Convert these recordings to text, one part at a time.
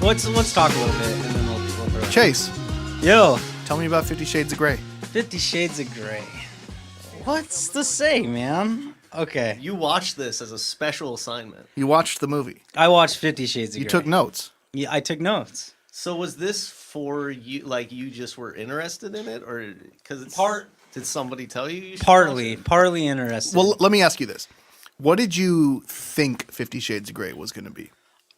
Let's talk a little bit, and then we'll throw it. Chase, Yo, tell me about 50 Shades of Grey. 50 Shades of Grey. What's to say, man? Okay, You watched this as a special assignment. You watched the movie. I watched 50 Shades of Grey. You took notes. Yeah, I took notes. So was this for you? Like you just were interested in it, or because it's Did somebody tell you? You should watch it? Partly interested. Well, let me ask you this. What did you think 50 Shades of Grey was going to be?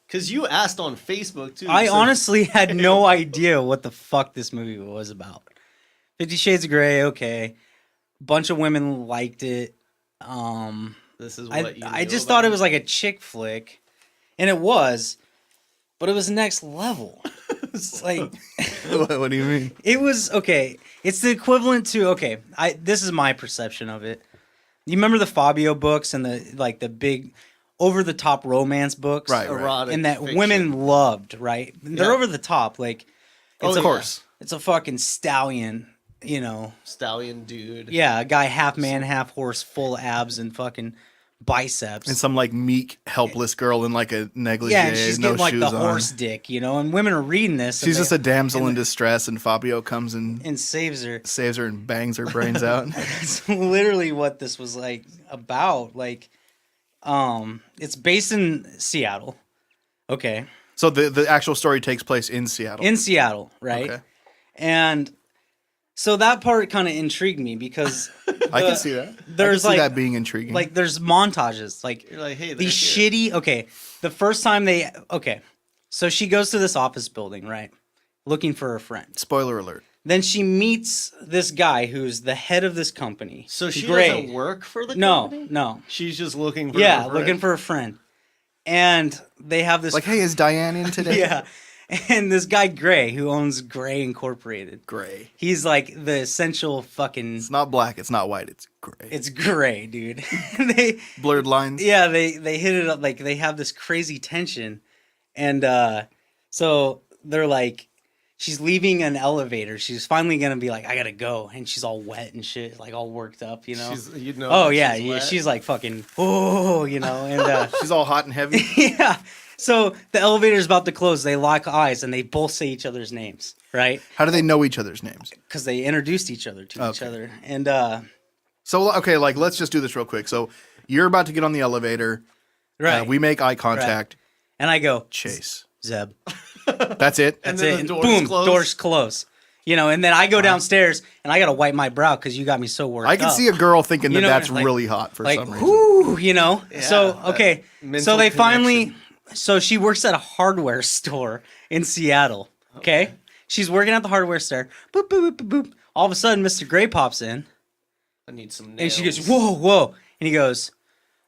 Because you asked on Facebook too. I so- honestly had no idea what the fuck this movie was about. 50 Shades of Grey, okay. Bunch of women liked it. This is what I just thought it was like a chick flick, and it was, but it was next level. Like, What do you mean? it was okay. It's the equivalent to this is my perception of it. You remember the Fabio books and the big over the top romance books, Right. erotic and that fiction. women loved, right? They're Yeah. over the top, like Of course. it's a fucking stallion, you know. Stallion dude. Yeah, a guy half man, half horse, full abs and fucking biceps. And some like meek, helpless girl in like a negligee, yeah, and she's no getting like shoes the on. horse dick, you know. And women are reading this. She's and just a damsel in distress, and Fabio comes and saves her. saves her and bangs her brains out. That's literally what this was like about. Like, it's based in Seattle. Okay. So the actual story takes place in Seattle. In Seattle, right? Okay. And so that part kind of intrigued me because I can see that. there's I can see like that being intriguing. like there's montages like You're like, hey, these they're here. shitty. The first time so she goes to this office building, right, looking for her friend. Spoiler alert. Then she meets this guy who's the head of this company. So she Gray. doesn't work for the No, company? no. She's just looking for Yeah, her looking friend? for a friend. And they have this Like, hey, is Diane in today? yeah. And this guy Gray, who owns Gray Incorporated. Gray. He's like the essential fucking It's not black. It's not white. It's gray. it's gray, dude. they Blurred lines. yeah, they hit it up like they have this crazy tension. And so they're like she's leaving an elevator. She's finally gonna be like, I gotta go, and she's all wet and shit, like all worked up, you know. Oh yeah, she's like fucking you know, and She's all hot and heavy. yeah. So the elevator's about to close. They lock eyes and they both say each other's names, right? How do they know each other's names? Because they introduced each other to each Okay. other. And So, okay, like, let's just do this real quick. So, you're about to get on the elevator. right, We make eye contact. and I go, Chase. Zeb. That's it? That's then it. the And doors boom, close? doors close. You know, and then I go downstairs and I gotta wipe my brow because you got me so worked up. I can see a girl thinking You that know, that's like- really hot for like, some reason. whoo, you know. Yeah, So that okay, mental so they finally. connection. So she works at a hardware store in Seattle. Okay, she's working at the hardware store. Boop boop boop boop boop. All of a sudden, Mr. Gray pops in, I need some nails. and she goes, "Whoa, whoa!" And he goes,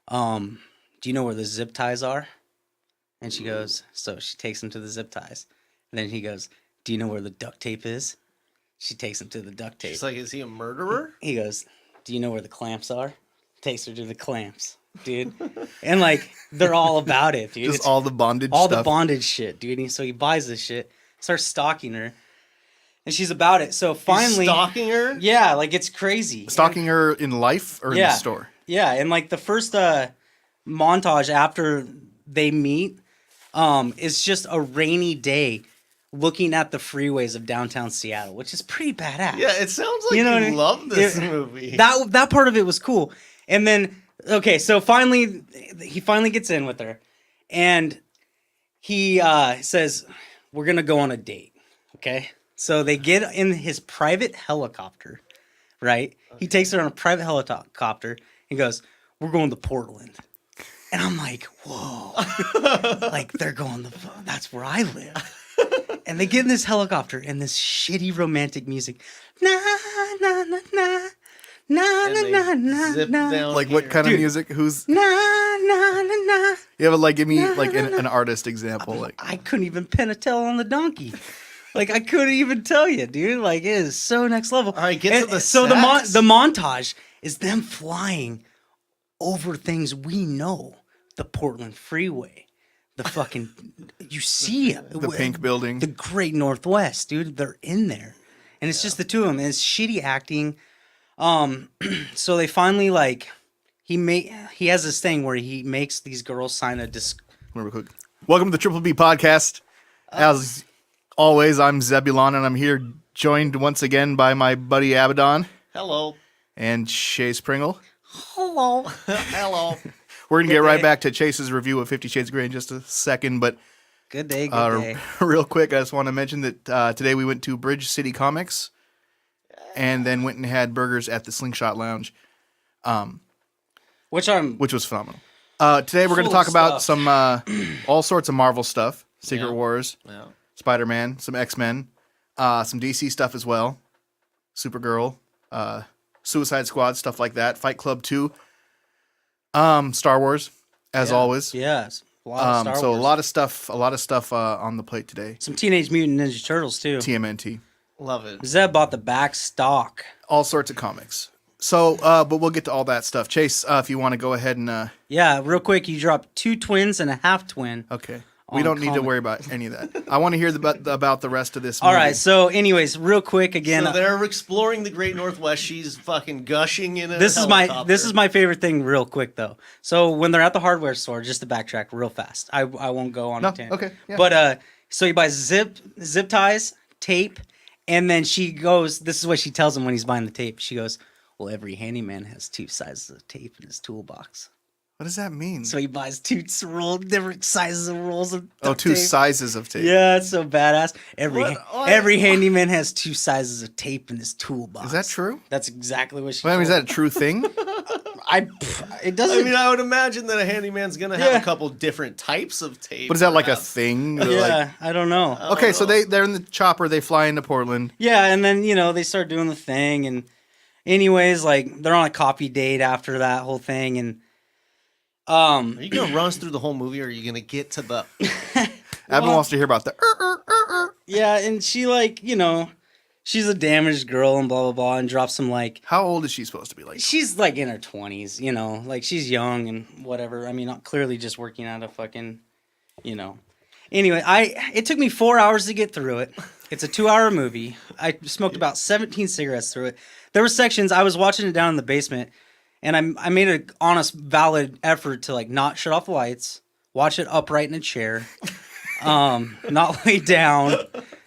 "Do you know where the zip ties are?" And she goes, so she takes him to the zip ties. And then he goes, "Do you know where the duct tape is?" She takes him to the duct tape. She's like, is he a murderer? He goes, "Do you know where the clamps are?" Takes her to the clamps, dude. And like they're all about it, dude. Just It's all the bondage all stuff. the bondage shit, dude. And so he buys this shit, starts stalking her, and she's about it. So finally, He's stalking her? yeah, like it's crazy. Stalking her in life or in the store? Yeah, and like the first montage after they meet, is just a rainy day looking at the freeways of downtown Seattle, which is pretty badass. Yeah, it sounds like You know what I you mean? love this It- movie. That part of it was cool. And then so finally he finally gets in with her, and he says, "We're gonna go on a date." Okay, so they get in his private helicopter, right? He takes her on a private helicopter. He goes, "We're going to Portland," and I'm like, "Whoa!" Like they're going that's where I live. And they get in this helicopter and this shitty romantic music. Na na na na. Na And na they na na zip na. down Like, what here. kind of Dude. music? Who's... Na na na na. You have, like, give me, like, an artist example. Like, I couldn't even pin a tail on the donkey. Like I couldn't even tell you, dude. Like it is so next level. All right, get to the so sex. the montage, is them flying over things we know. The Portland Freeway. The fucking... You see... The pink building. The Great Northwest, dude. They're in there. And it's just the two of them. And it's shitty acting. So they finally, like... He has this thing where he makes these girls sign a Remember quick. Welcome to the Triple B Podcast. As always, I'm Zebulon, and I'm here joined once again by my buddy Abaddon. Hello. And Chase Pringle. Hello. Hello. We're going to get right back to Chase's review of 50 Shades of Grey in just a second, but Good day. real quick, I just want to mention that today we went to Bridge City Comics and then went and had burgers at the Slingshot Lounge, Which was phenomenal. Today we're going to talk about some all sorts of Marvel stuff, Secret Wars, Spider-Man, some X-Men, some DC stuff as well, Supergirl, Suicide Squad, stuff like that, Fight Club 2, Star Wars, as always. Yes. A lot of Star Wars. A lot of stuff on the plate today. Some Teenage Mutant Ninja Turtles, too. TMNT. Love it. Zeb bought the back stock. All sorts of comics. So, but we'll get to all that stuff. Chase, if you want to go ahead and... Yeah, real quick, you dropped 2 twins and a half twin. Okay. We don't need to worry about any of that. I want to hear about the rest of this movie. All right, so anyways, real quick again. So they're exploring the Great Northwest. She's fucking gushing in a This is helicopter. my favorite thing real quick, though. So when they're at the hardware store, just to backtrack real fast. I won't go on a tangent. Okay. Yeah. But so he buys zip ties, tape, and then she goes, this is what she tells him when he's buying the tape. She goes, well, every handyman has 2 sizes of tape in his toolbox. What does that mean? So he buys 2 different sizes of rolls of tape. 2 sizes of tape. Yeah, it's so badass. Every handyman has 2 sizes of tape in his toolbox. Is that true? That's exactly what she Well, I mean, is told that a true thing? It doesn't. I mean, I would imagine that a handyman's gonna have a couple different types of tape. But is that like a perhaps. thing? Yeah, I don't know. Okay, so they're in the chopper. They fly into Portland. Yeah, and then they start doing the thing, and anyways, like they're on a coffee date after that whole thing, and Are you gonna run us through the whole movie, or are you gonna get to the? Everyone wants to hear about the. Yeah, and she she's a damaged girl and blah blah blah, and drops some like. How old is she supposed to be? Like she's like in her 20s, like she's young and whatever. I mean, clearly just working at a fucking, Anyway, it took me 4 hours to get through it. It's a 2-hour movie. I smoked about 17 cigarettes through it. There were sections I was watching it down in the basement, and I made an honest, valid effort to like not shut off the lights, watch it upright in a chair, not lay down,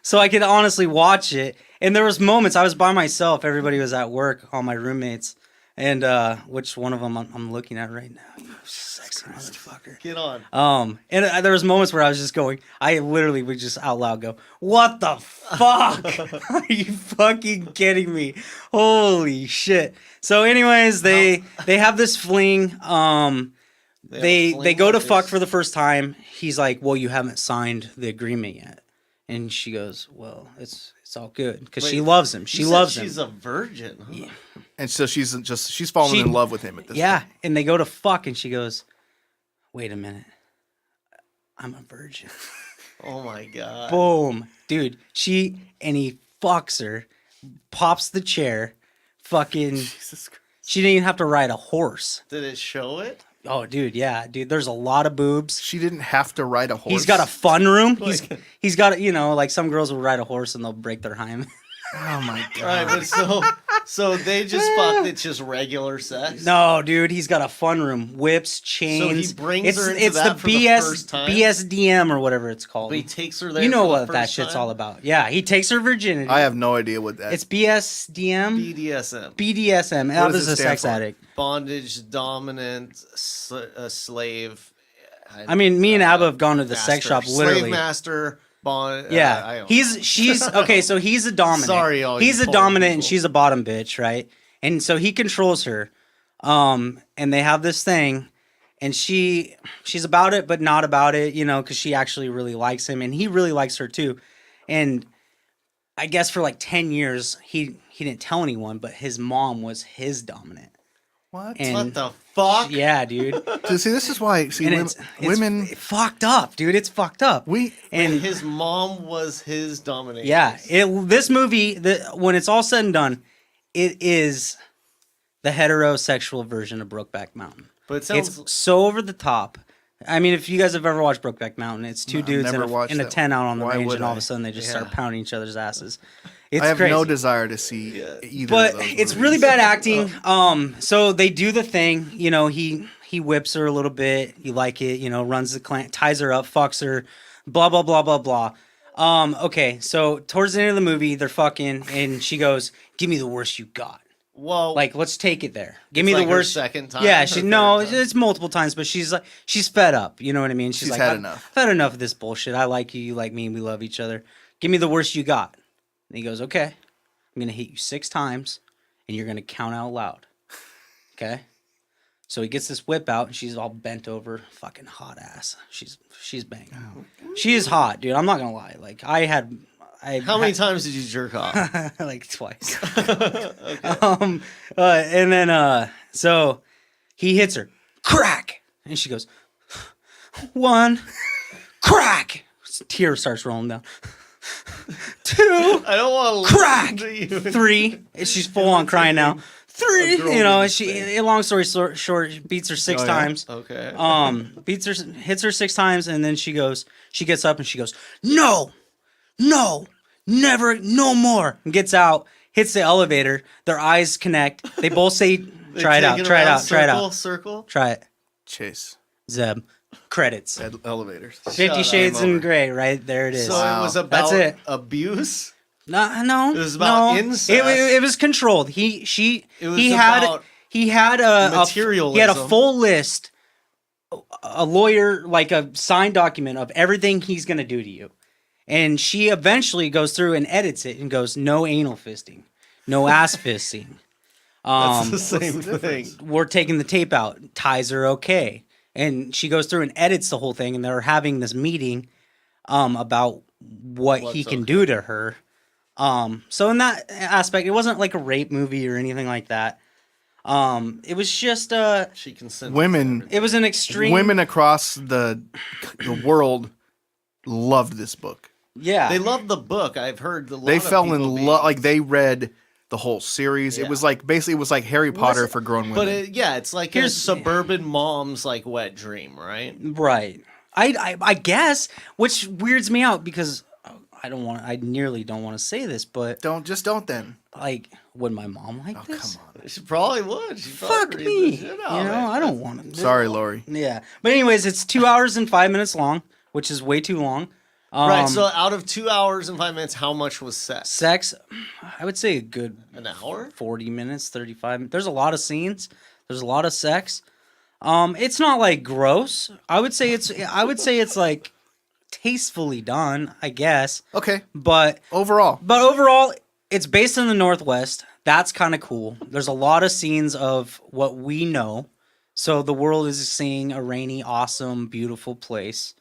so I could honestly watch it. And there was moments I was by myself. Everybody was at work, all my roommates, and which one of them I'm looking at right now? You sexy motherfucker. Get on. And there was moments where I was just going. I literally would just out loud go, "What the fuck? Are you fucking kidding me? Holy shit!" So, anyways, they have this fling. They go to fuck for the first time. He's like, "Well, you haven't signed the agreement yet," and she goes, "Well, it's all good because she loves him. She loves him. She's a virgin. Huh? Yeah. And so she's fallen in love with him at this point. And they go to fuck, and she goes, "Wait a minute, I'm a virgin." Oh my god. Boom, dude. He fucks her, pops the chair, fucking. Jesus Christ. She didn't even have to ride a horse. Did it show it? Oh, dude, yeah, dude. There's a lot of boobs. She didn't have to ride a horse. He's got a fun room. He's got like some girls will ride a horse and they'll break their hymen. Oh my god. All right, but so they just fucked. It's just regular sex. No, dude, he's got a fun room. Whips, chains. So he brings her into it's that the for BS, the first time? BSDM or whatever it's called. But he takes her there. You know for the what that first shit's time? all about. Yeah, he takes her virginity. I have no idea what that. It's BSDM. BDSM. BDSM. What Aba's does it a stand sex for? addict. Bondage, dominant, slave. I mean, me and Aba have gone to the master. sex shop literally. Slave master. Bond. Yeah, I don't she's okay. So he's a dominant. Sorry, all he's you a Polish dominant, and people. she's a bottom bitch, right? And so he controls her. And they have this thing, and she's about it, but not about it, because she actually really likes him, and he really likes her too. And I guess for like 10 years, he didn't tell anyone, but his mom was his dominant. What? And What the fuck? yeah, dude. So, see, this is why. See, And women. it's fucked up, dude. It's fucked up. And his mom was his dominatrix. Yeah, this movie, when it's all said and done, it is the heterosexual version of Brokeback Mountain. But it sounds It's so over the top. I mean, if you guys have ever watched Brokeback Mountain, it's two dudes never in watched a that tent out on the one. Why range, would and all I? of a sudden they just start pounding each other's asses. It's I have crazy. no desire to see either But of those it's movies. really bad acting. So they do the thing, you know, he whips her a little bit. You like it, you know, runs the clan, ties her up, fucks her, blah blah blah blah blah. Okay, so towards the end of the movie, they're fucking, and she goes, "Give me the worst you got." well, Like, let's take it there. Give it's me the like her worst. second time. Yeah, or she third no, time? it's multiple times, but she's like, she's fed up. You know what I mean? She's like, had I've enough. I've had enough of this bullshit. I like you, you like me, we love each other. Give me the worst you got. And he goes, okay, I'm gonna hit you 6 times, and you're gonna count out loud. Okay. So he gets this whip out, and she's all bent over, fucking hot ass. She's banging. She is hot, dude. I'm not gonna lie. Like How many times did you jerk off? like twice. And then so he hits her, crack, and she goes, 1, crack. Tear starts rolling down. 2, I don't want to crack. listen to you. 3, and she's full on crying now. 3, girl you know, and being she. Long story short, beats her 6 Oh, yeah? times. Okay. Hits her 6 times, and then she gets up and she goes, no, never, no more. And gets out, hits the elevator. Their eyes connect. They both say, try it out, try it out, try it out, Circle. try it. Chase. Zeb. Credits. Elevators. 50 Shades in Grey, right there it is. So Wow. it was about That's it. abuse. No, It was about no. incest. It was controlled. It was He about had a materialism. full list, a lawyer, like a signed document of everything he's gonna do to you, and she eventually goes through and edits it and goes, no anal fisting, no ass fisting. That's the same thing. We're taking the tape out. Ties are okay, and she goes through and edits the whole thing, and they're having this meeting, about what he What's can okay. do to her. So in that aspect, it wasn't like a rape movie or anything like that. It was just She consented. Women, it was an extreme women across the world loved this book. Yeah, They loved the book. I've heard the. They fell in love. Like they read the whole series. Yeah. It was like basically it was like Harry Potter for grown women. But it's like a Here's- suburban mom's like wet dream, right? right. I guess, which weirds me out because I nearly don't want to say this, but don't then. like, would my mom like Oh, this? come on. She probably would. She Fuck probably me. read the You shit out of know, it. I don't want to. Sorry, Lori. Yeah, but anyways, it's 2 hours and 5 minutes long, which is way too long. Right. So out of 2 hours and 5 minutes, how much was sex? Sex, I would say a good An hour? 40 minutes, 35. There's a lot of scenes. There's a lot of sex. It's not like gross. I would say it's like tastefully done, I guess. Okay. But Overall, overall, it's based in the Northwest. That's kind of cool. There's a lot of scenes of what we know. So the world is seeing a rainy, awesome, beautiful place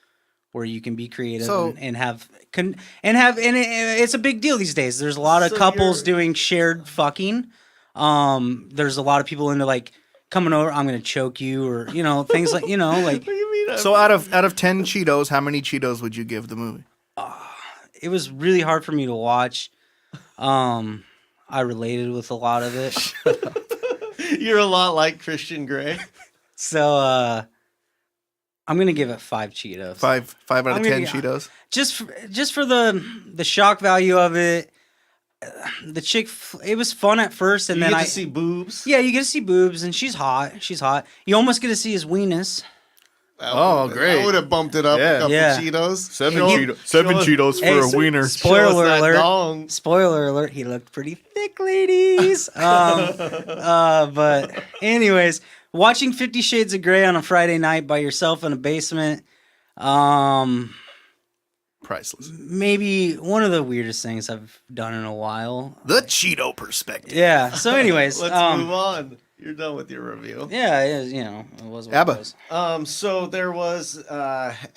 where you can be creative So- and it's a big deal these days. There's a lot of So couples you're- doing shared fucking. There's a lot of people into like coming over, I'm gonna choke you, or you know, things like, you know, like What do you mean? so out of 10 Cheetos, how many Cheetos would you give the movie? it was really hard for me to watch. I related with a lot of it. You're a lot like Christian Grey. So I'm gonna give it 5 Cheetos. 5 out of I'm 10 gonna- Cheetos. Just for the shock value of it. The chick, it was fun at first, and You then get I to see boobs. yeah, you get to see boobs, and she's hot. She's hot. You almost get to see his weenus. Oh, great. I would have bumped it up Yeah. a couple Yeah. Cheetos. Seven Show- Cheetos for Hey, a wiener. Spoiler show us that alert. dong. Spoiler alert, he looked pretty thick, ladies. But anyways, watching 50 Shades of Grey on a Friday night by yourself in a basement, Priceless. maybe one of the weirdest things I've done in a while. The Cheeto perspective. Yeah. So anyways, Let's move on. You're done with your review. yeah, it is, you know, it was what Aba. it was. So there was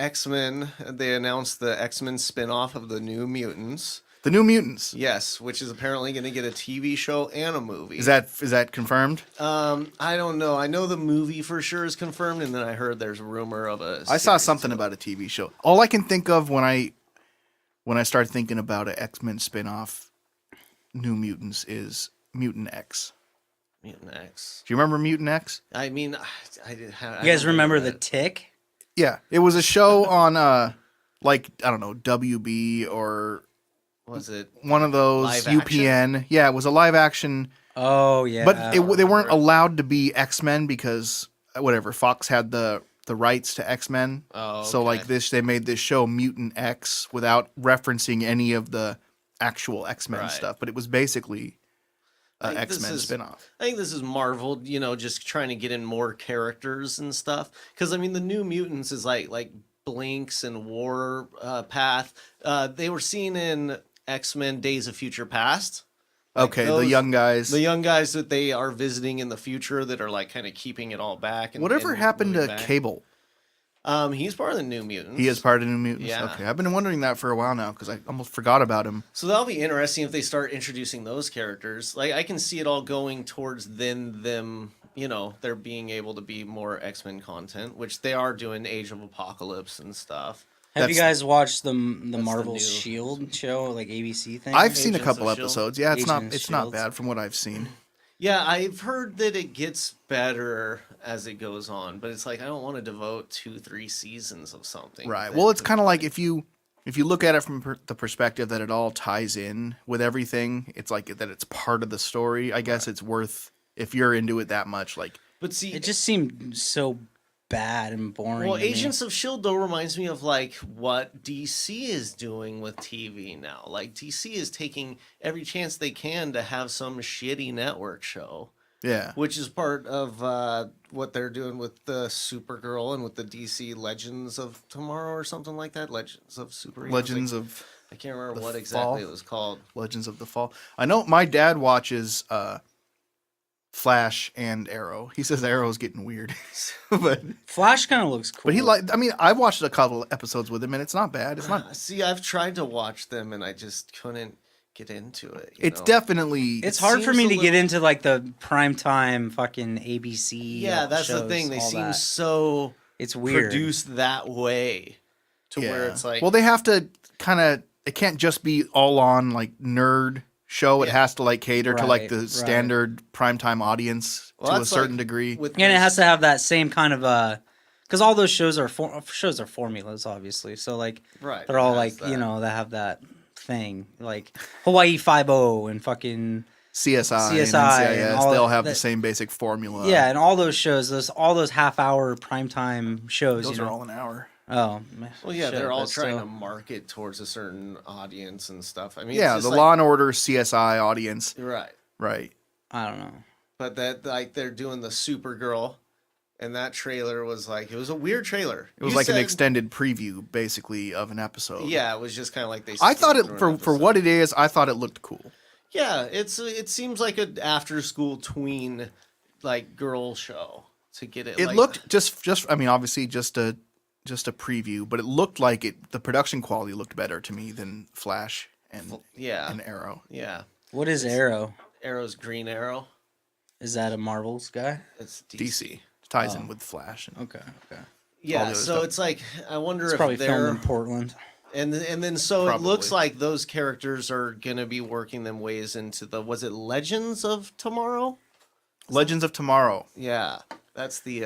X-Men. They announced the X-Men spin-off of the New Mutants. The New Mutants. Yes, which is apparently going to get a TV show and a movie. Is that confirmed? I don't know. I know the movie for sure is confirmed, and then I heard there's a rumor of a. I saw series something of it. about a TV show. All I can think of when I start thinking about an X-Men spin-off, New Mutants, is Mutant X. Mutant X. Do you remember Mutant X? I mean, You guys remember the Tick? Yeah, it was a show on like I don't know WB or was it one of those live UPN. action? Yeah, it was a live action. Oh yeah, but they weren't allowed to be X-Men because whatever Fox had the rights to X-Men. Oh, okay. So like they made this show Mutant X without referencing any of the actual X-Men stuff, but it was basically X-Men spinoff. I think this is Marvel, just trying to get in more characters and stuff. Because I mean, the New Mutants is like Blinks and Warpath. They were seen in X-Men: Days of Future Past. Okay, the young guys. The young guys that they are visiting in the future that are like kind of keeping it all back. Whatever happened to Cable? He's part of the New Mutants. He is part of the New Mutants? Yeah. Okay, I've been wondering that for a while now because I almost forgot about him. So that'll be interesting if they start introducing those characters. Like, I can see it all going towards them, they're being able to be more X-Men content, which they are doing Age of Apocalypse and stuff. Have you guys watched the Marvel Shield show, like ABC thing? I've seen a couple episodes. Yeah, it's Agents not Shield. bad from what I've seen. Yeah, I've heard that it gets better as it goes on, but it's like I don't want to devote 2-3 seasons of something. Right. Well, it's kind of like if you look at it from the perspective that it all ties in with everything, it's like that it's part of the story. I guess it's worth if you're into it that much. Like, but see, it just seemed so bad and boring. Well, Agents of S.H.I.E.L.D. though reminds me of like what DC is doing with TV now. Like DC is taking every chance they can to have some shitty network show. Yeah. Which is part of what they're doing with the Supergirl and with the DC Legends of Tomorrow or something like that. Legends of Superheroes. Legends of I can't remember what Fall? exactly it was called. Legends of the Fall. I know my dad watches Flash and Arrow. He says Arrow's getting weird. But Flash kind of looks cool. But I watched a couple episodes with him and it's not bad. It's not See, I've tried to watch them and I just couldn't get into it. It's definitely It's hard for me to get into like the primetime fucking ABC. Yeah, that's shows, the thing. They all seem that. so It's weird. produced that way to where it's like, well, they have to kind of. It can't just be all on like nerd show. It has to like cater to like the standard primetime audience to a certain degree. And it has to have that same kind of because all those shows are formulas, obviously. So like, they're all like they have that thing like Hawaii 5-0 and fucking CSI and and NCIS. all They'll have the same basic formula. Yeah, and all those shows, all those half-hour primetime shows. Those are all an hour. Oh, well, yeah, shit, they're all but trying still. to market towards a certain audience and stuff. I mean, Yeah, it's the just Law and Order CSI audience. right. I don't know. But that like they're doing the Supergirl, and that trailer was like it was a weird trailer. It was like an extended preview, basically, of an episode. Yeah, it was just kind of like they. I thought it for what it is. I thought it looked cool. Yeah, it seems like an after school tween like girl show to get it. It like, looked just. I mean, obviously, just a preview, but it looked like it. The production quality looked better to me than Flash and Arrow. Yeah. What is Arrow? Arrow's Green Arrow. Is that a Marvel's guy? It's DC. It ties in with Flash. Okay. Yeah, so it's like I wonder if probably they're filmed in Portland. And then so Probably. it looks like those characters are gonna be working them ways into the Legends of Tomorrow? Legends of Tomorrow. Yeah, that's the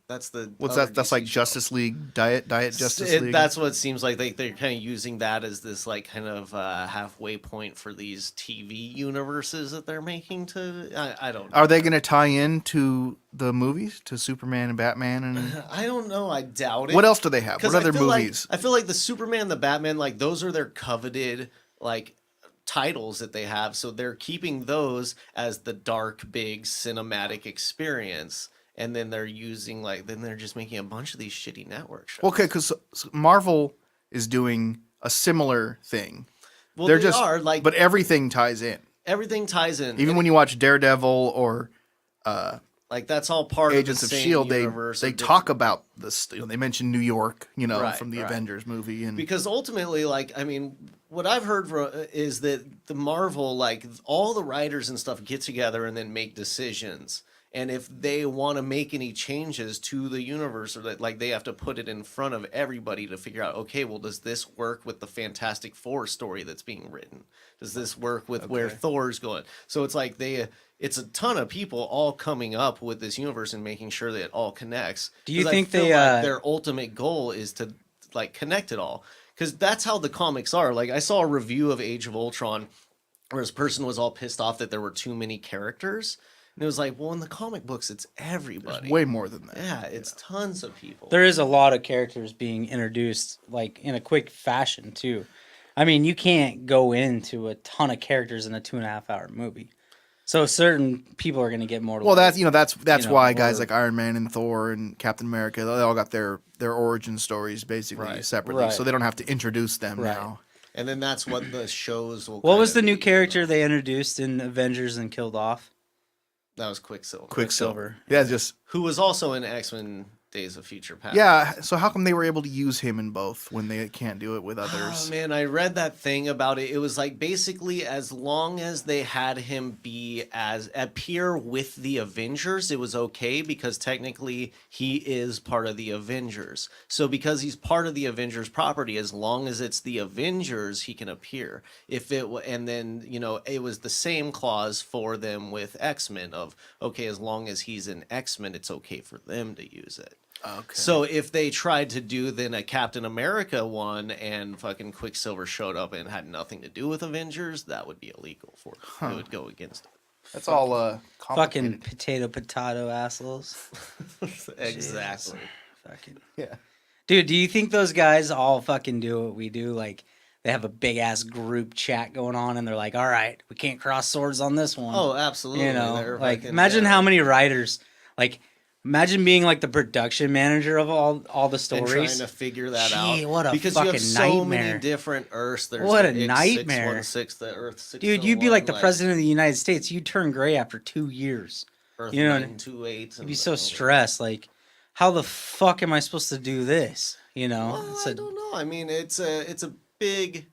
What's other that? That's DC like show. Justice League Diet Justice League. That's what it seems like. They're kind of using that as this like kind of halfway point for these TV universes that they're making. I don't know. Are they going to tie in to the movies, to Superman and Batman? And I don't know. I doubt it. what else do they have? What other movies? I feel like the Superman, the Batman, like those are their coveted like titles that they have. So they're keeping those as the dark, big cinematic experience. And then they're using they're just making a bunch of these shitty network shows. Okay, because Marvel is doing a similar thing. Well, but everything ties in. Everything ties in. Even when you watch Daredevil or like that's all part Agents of of the same S.H.I.E.L.D., universe. they talk about this. They mention New York, Right, from the Avengers movie, and because ultimately, what I've heard is that the Marvel, all the writers and stuff get together and then make decisions. And if they want to make any changes to the universe, or that, like, they have to put it in front of everybody to figure out, okay, well, does this work with the Fantastic Four story that's being written? Does this work with where Thor's going? So it's like it's a ton of people all coming up with this universe and making sure that it all connects. Do you 'Cause think I feel they like their ultimate goal is to like connect it all? Because that's how the comics are. Like, I saw a review of Age of Ultron where this person was all pissed off that there were too many characters. And it was like, well, in the comic books, it's everybody. Way more than that. Yeah, it's tons of people. There is a lot of characters being introduced, like, in a quick fashion, too. I mean, you can't go into a ton of characters in a 2.5-hour movie. So certain people are going to get more. Well, that's why guys more- like Iron Man and Thor and Captain America, they all got their origin stories basically separately, Right. so they don't have to introduce them Right. now. And then that's what the shows will. What was kind the of new be, character they introduced in Avengers and killed off? That was Quicksilver. Quicksilver. Yeah, just Who was also in X-Men Days of Future Past. yeah. So how come they were able to use him in both when they can't do it with Oh others? man, I read that thing about it. It was like basically as long as they had him appear with the Avengers, it was okay because technically he is part of the Avengers. So because he's part of the Avengers property, as long as it's the Avengers, he can appear. And then it was the same clause for them with X-Men of okay, as long as he's in X-Men, it's okay for them to use it. Okay. So if they tried to do then a Captain America one and fucking Quicksilver showed up and had nothing to do with Avengers, that would be illegal for them. It would go against it. That's all Fucking complicated. potato assholes. Exactly. Fucking. Yeah. Dude, do you think those guys all fucking do what we do? Like, they have a big ass group chat going on, and they're like, "All right, we can't cross swords on this one." Oh, absolutely. You know, They're like fucking- imagine yeah. how many writers, like, imagine being like the production manager of all the And stories. trying to figure that Gee, out. what a because you fucking have so many nightmare. different Earths. There's What a the nightmare. 616, the Earth 601, Dude, you'd be like the president of the United States. You'd turn gray after 2 years. Earth you know, 928. You'd be so stressed. Like, how the fuck am I supposed to do this? You know, Well, I don't know. I mean, it's a big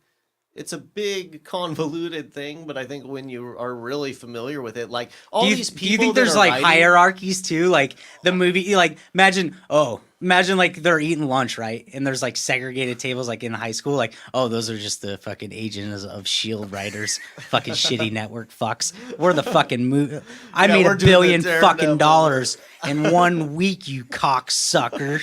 convoluted thing, but I think when you are really familiar with it, like all these people, do you think that there's are like writing- hierarchies too? Like the movie, like imagine like they're eating lunch, right? And there's like segregated tables, like in high school. Like, oh, those are just the fucking agents of Shield writers, fucking shitty network fucks. We're the fucking I made we're $1 doing billion the fucking Daredevil. dollars in 1 week, you cocksucker.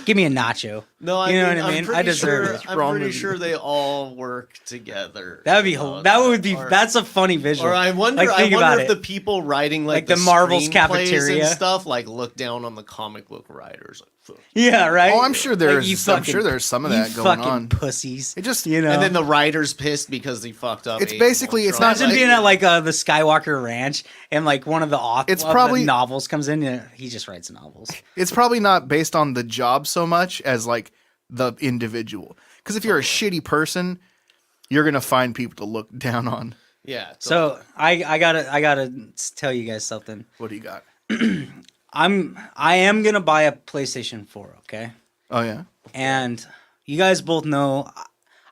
Give me a nacho. No, I you know mean, what I mean? I'm pretty I deserve sure, it. I'm Wrong pretty with you. sure they all work together. That would be you know, or- that's a funny visual. Or I wonder, Like, think about if it. the people writing like the Marvel's screenplays cafeteria. and stuff like look down on the comic book writers. Like, fuck. Yeah, right. Oh, I'm sure there's you I'm sure there's some of you that going fucking on. pussies. It just you know. And then the writer's pissed because he fucked up. It's Age of basically- it's Ultron. not Imagine like- being at like the Skywalker Ranch and like one of the authors It's probably- the novels comes in and he just writes novels. It's probably not based on the job so much as like the individual. Because if you're a shitty person, you're gonna find people to look down on. Yeah. So I gotta tell you guys something. What do you got? I am gonna buy a PlayStation 4, okay? Oh yeah. And you guys both know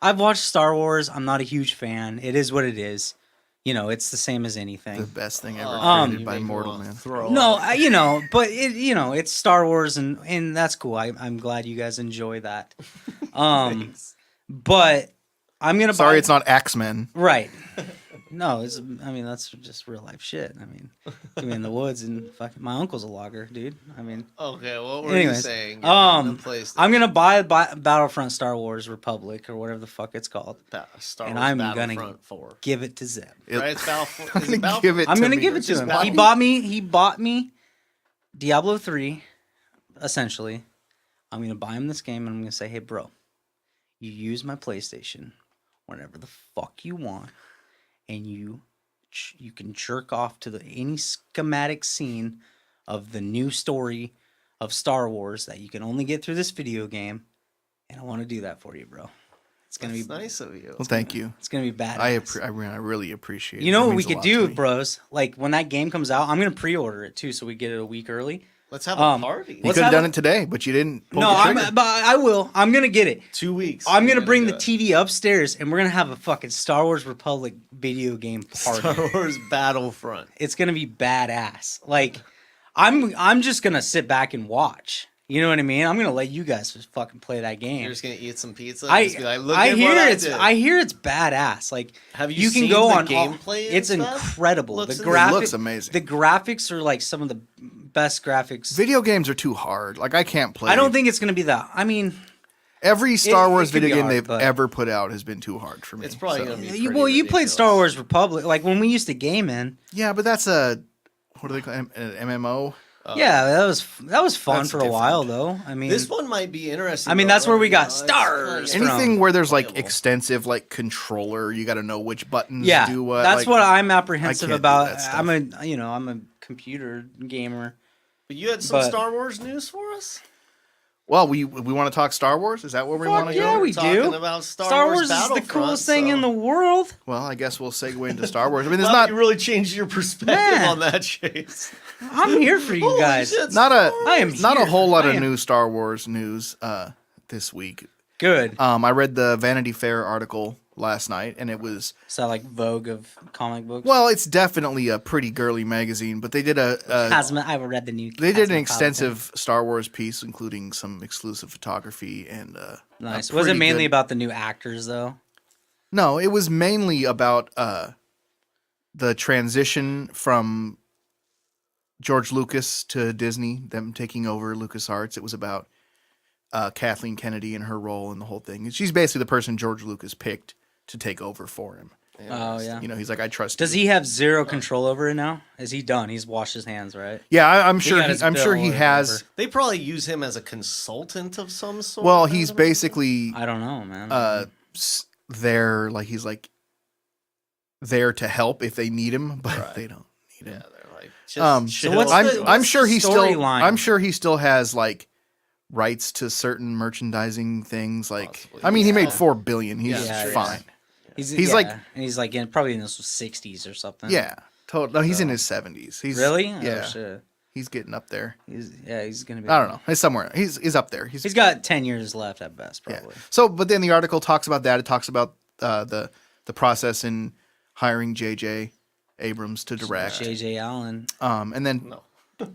I've watched Star Wars. I'm not a huge fan. It is what it is. You know, it's the same as anything. The best thing ever you created by make me mortal wanna man. throw No, up. but it's Star Wars and that's cool. I'm glad you guys enjoy that. But I'm gonna Sorry, buy, it's not X-Men. right. No, that's just real life shit. I mean, in the woods and fucking my uncle's a logger, dude. I mean, Okay, what were you anyways, saying? You're getting a PlayStation. I'm gonna buy Battlefront Star Wars Republic or whatever the fuck it's called. Star and Wars I'm gonna Battlefront 4. Give it to Zeb. Right? It's Battlefront. Is I'm it gonna give it. I'm to gonna me. give it to Just him. buy He me? bought me Diablo 3, essentially. I'm gonna buy him this game and I'm gonna say, hey bro, you use my PlayStation whenever the fuck you want, and you can jerk off to any schematic scene of the new story of Star Wars that you can only get through this video game, and I want to do that for you, bro. It's gonna That's be nice of you. Well, thank you. It's gonna be bad. I really appreciate it. You know It what we means a could lot to do, me. bros? Like when that game comes out, I'm gonna pre-order it too, so we get it a week early. Let's have a party. You Let's could have have done a- it today, but you didn't. Pull No, the trigger. but I will. I'm gonna get it. 2 weeks. I'm You're gonna bring the do it. TV upstairs, and we're gonna have a fucking Star Wars Republic video game party. Star Wars Battlefront. It's gonna be badass. Like, I'm just gonna sit back and watch. You know what I mean? I'm gonna let you guys just fucking play that game. You're just gonna eat some pizza. I And just be like, Look I at hear what it's did." I hear it's badass. Like Have you can seen go the on gameplay and It's stuff? incredible. Looks The insane. graphic It looks amazing. The graphics are like some of the best graphics. Video games are too hard. Like I can't play. I don't think it's gonna be that. I mean, every Star it Wars could be video game hard, they've but- ever put out has been too hard for me. It's probably so. gonna be. you pretty played ridiculous. Star Wars Republic. Like when we used to game in. Yeah, but that's a what do they call it? An MMO? Yeah, that was fun That's for a while though. I mean, This one might be interesting. I mean, though, that's where we you got know, it's stars kind of- Anything where there's like playable. extensive like controller, you got to know which buttons yeah, do what. that's like, what I'm apprehensive can't do about. that stuff. I'm a computer gamer. But you had some but- Star Wars news for us. Well, we want to talk Star Wars. Is that where we Fuck want to yeah, go? we Talking do. about Star Wars is the Battlefront, coolest thing so- in the world. Well, I guess we'll segue into Star Wars. I mean, there's Wow, not you really changed your perspective Man. on that, Chase. I'm here for you Holy guys. shit, not Star a Wars. I am not a here. whole lot I of am- new Star Wars news this week. Good. I read the Vanity Fair article last night, and it was Is that like Vogue of comic books? well, it's definitely a pretty girly magazine, but they did I read the new. they did an Cosmopolitan. extensive Star Wars piece, including some exclusive photography and Nice. a Was it pretty mainly good- about the new actors though? No, it was mainly about the transition from George Lucas to Disney, them taking over LucasArts. It was about Kathleen Kennedy and her role in the whole thing. She's basically the person George Lucas picked to take over for him. Oh yeah. You know, he's like, I trust Does you. he have zero control over it now? Is he done? He's washed his hands, right? Yeah, I'm sure. got his I'm sure bill he or has. whatever. They probably use him as a consultant of some sort. Well, I he's don't know. basically I don't know, man. there. Like he's like there to help if they need him, but Right. they don't need Yeah, him. they're like. So chill. what's I'm the- I'm sure he still storyline? I'm sure he still has like rights to certain merchandising things. Like Possibly. I mean, he made Yeah. $4 billion. He's Yeah, fine. he's he's like- and he's like probably in his 60s or something. Yeah, total. No, he's in his 70s. He's Really? Yeah, Oh, shit. he's getting up there. He's gonna be. I don't know. He's somewhere. He's up there. He's got 10 years left at best, yeah. probably. So, but then the article talks about that. It talks about the process in hiring J.J. Abrams to direct. J.J. Allen, And then No.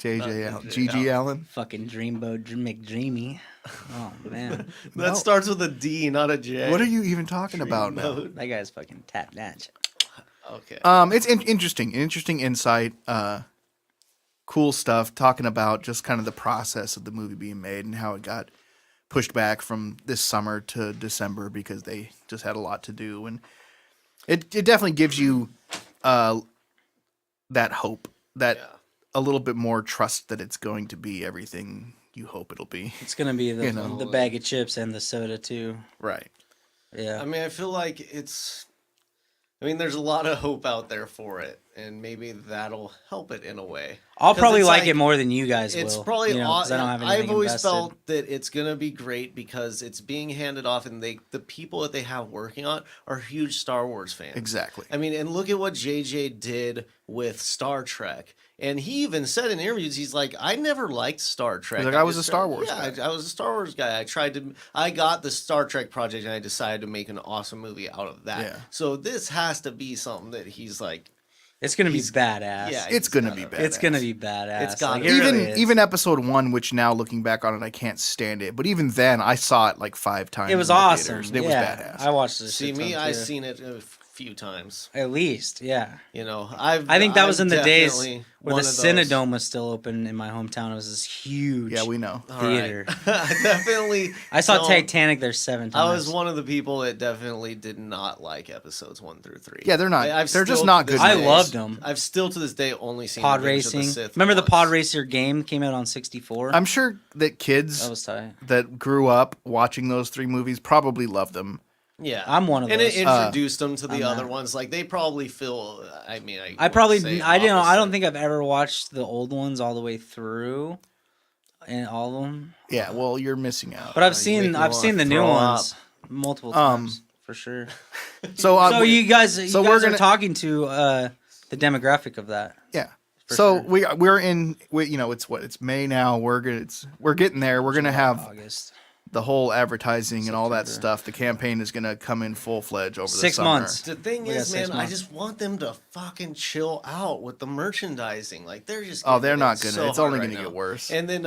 J.J. Allen, J.J. G.G. Allen. fucking Dreamboat McDreamy. Oh man, That starts with a D, not a J. What are you even talking about now? Mode. that guy's fucking tap dance. Okay. It's interesting insight, cool stuff. Talking about just kind of the process of the movie being made and how it got pushed back from this summer to December because they just had a lot to do, and it definitely gives you that hope, that Yeah. a little bit more trust that it's going to be everything you hope it'll be. It's gonna be the You know. the bag of chips and the soda too. Right. Yeah. I mean, I feel like it's. I mean, there's a lot of hope out there for it, and maybe that'll help it in a way. I'll 'Cause probably it's like like- it more than you guys will. It's probably. you know, 'cause I don't have anything I've always invested. felt that it's gonna be great because it's being handed off, and the people that they have working on are huge Star Wars fans. Exactly. I mean, and look at what JJ did with Star Trek. And he even said in interviews, he's like, I never liked Star Trek. He's like, I was a Star Wars yeah, guy. I was a Star Wars guy. I got the Star Trek project and I decided to make an awesome movie out of that. Yeah. So this has to be something that he's like, It's gonna be he's- badass. yeah, It's gonna gotta- be badass. It's gonna be badass. It's gotta Like, be. it even really is. even episode 1, which now looking back on it, I can't stand it. But even then, I saw it like 5 times. it was in the awesome. theaters, and it yeah, was badass. I watched this. see me, I've seen it a few times. at least. Yeah, You know, I think that was in the days definitely where the one of those. Cinedome was still open in my hometown. It was this huge. Yeah, we know. All right. theater. I definitely. I saw don't- Titanic there 7 times. I was one of the people that definitely did not like episodes 1 through 3. Yeah, they're not. I've They're just still not to this good I movies. loved them. I've still to this day only seen Pod Revenge of the racing. Sith Remember the once. Pod Racer game came out on 64? I'm sure that kids That was tight. that grew up watching those 3 movies probably loved them. Yeah, I'm one of and those. it introduced them to the I'm other not. ones. Like they probably feel. I mean, I wouldn't probably say I don't opposite. think I've ever watched the old ones all the way through, and all of them. Yeah, well, you're missing out. But I've you seen make me I've seen wanna the new throw ones multiple times for sure. So, So you guys we're are gonna- talking to the demographic of that. yeah. for So sure. we're in. You know, it's May now. We're getting there. We're gonna have August. the whole advertising and all that stuff, the campaign is going to come in full-fledged over the 6 summer. months. The thing We got is, man, 6 I months. just want them to fucking chill out with the merchandising. Like they're just Oh, they're giving not it going to. so It's hard only right going to now. get worse. And then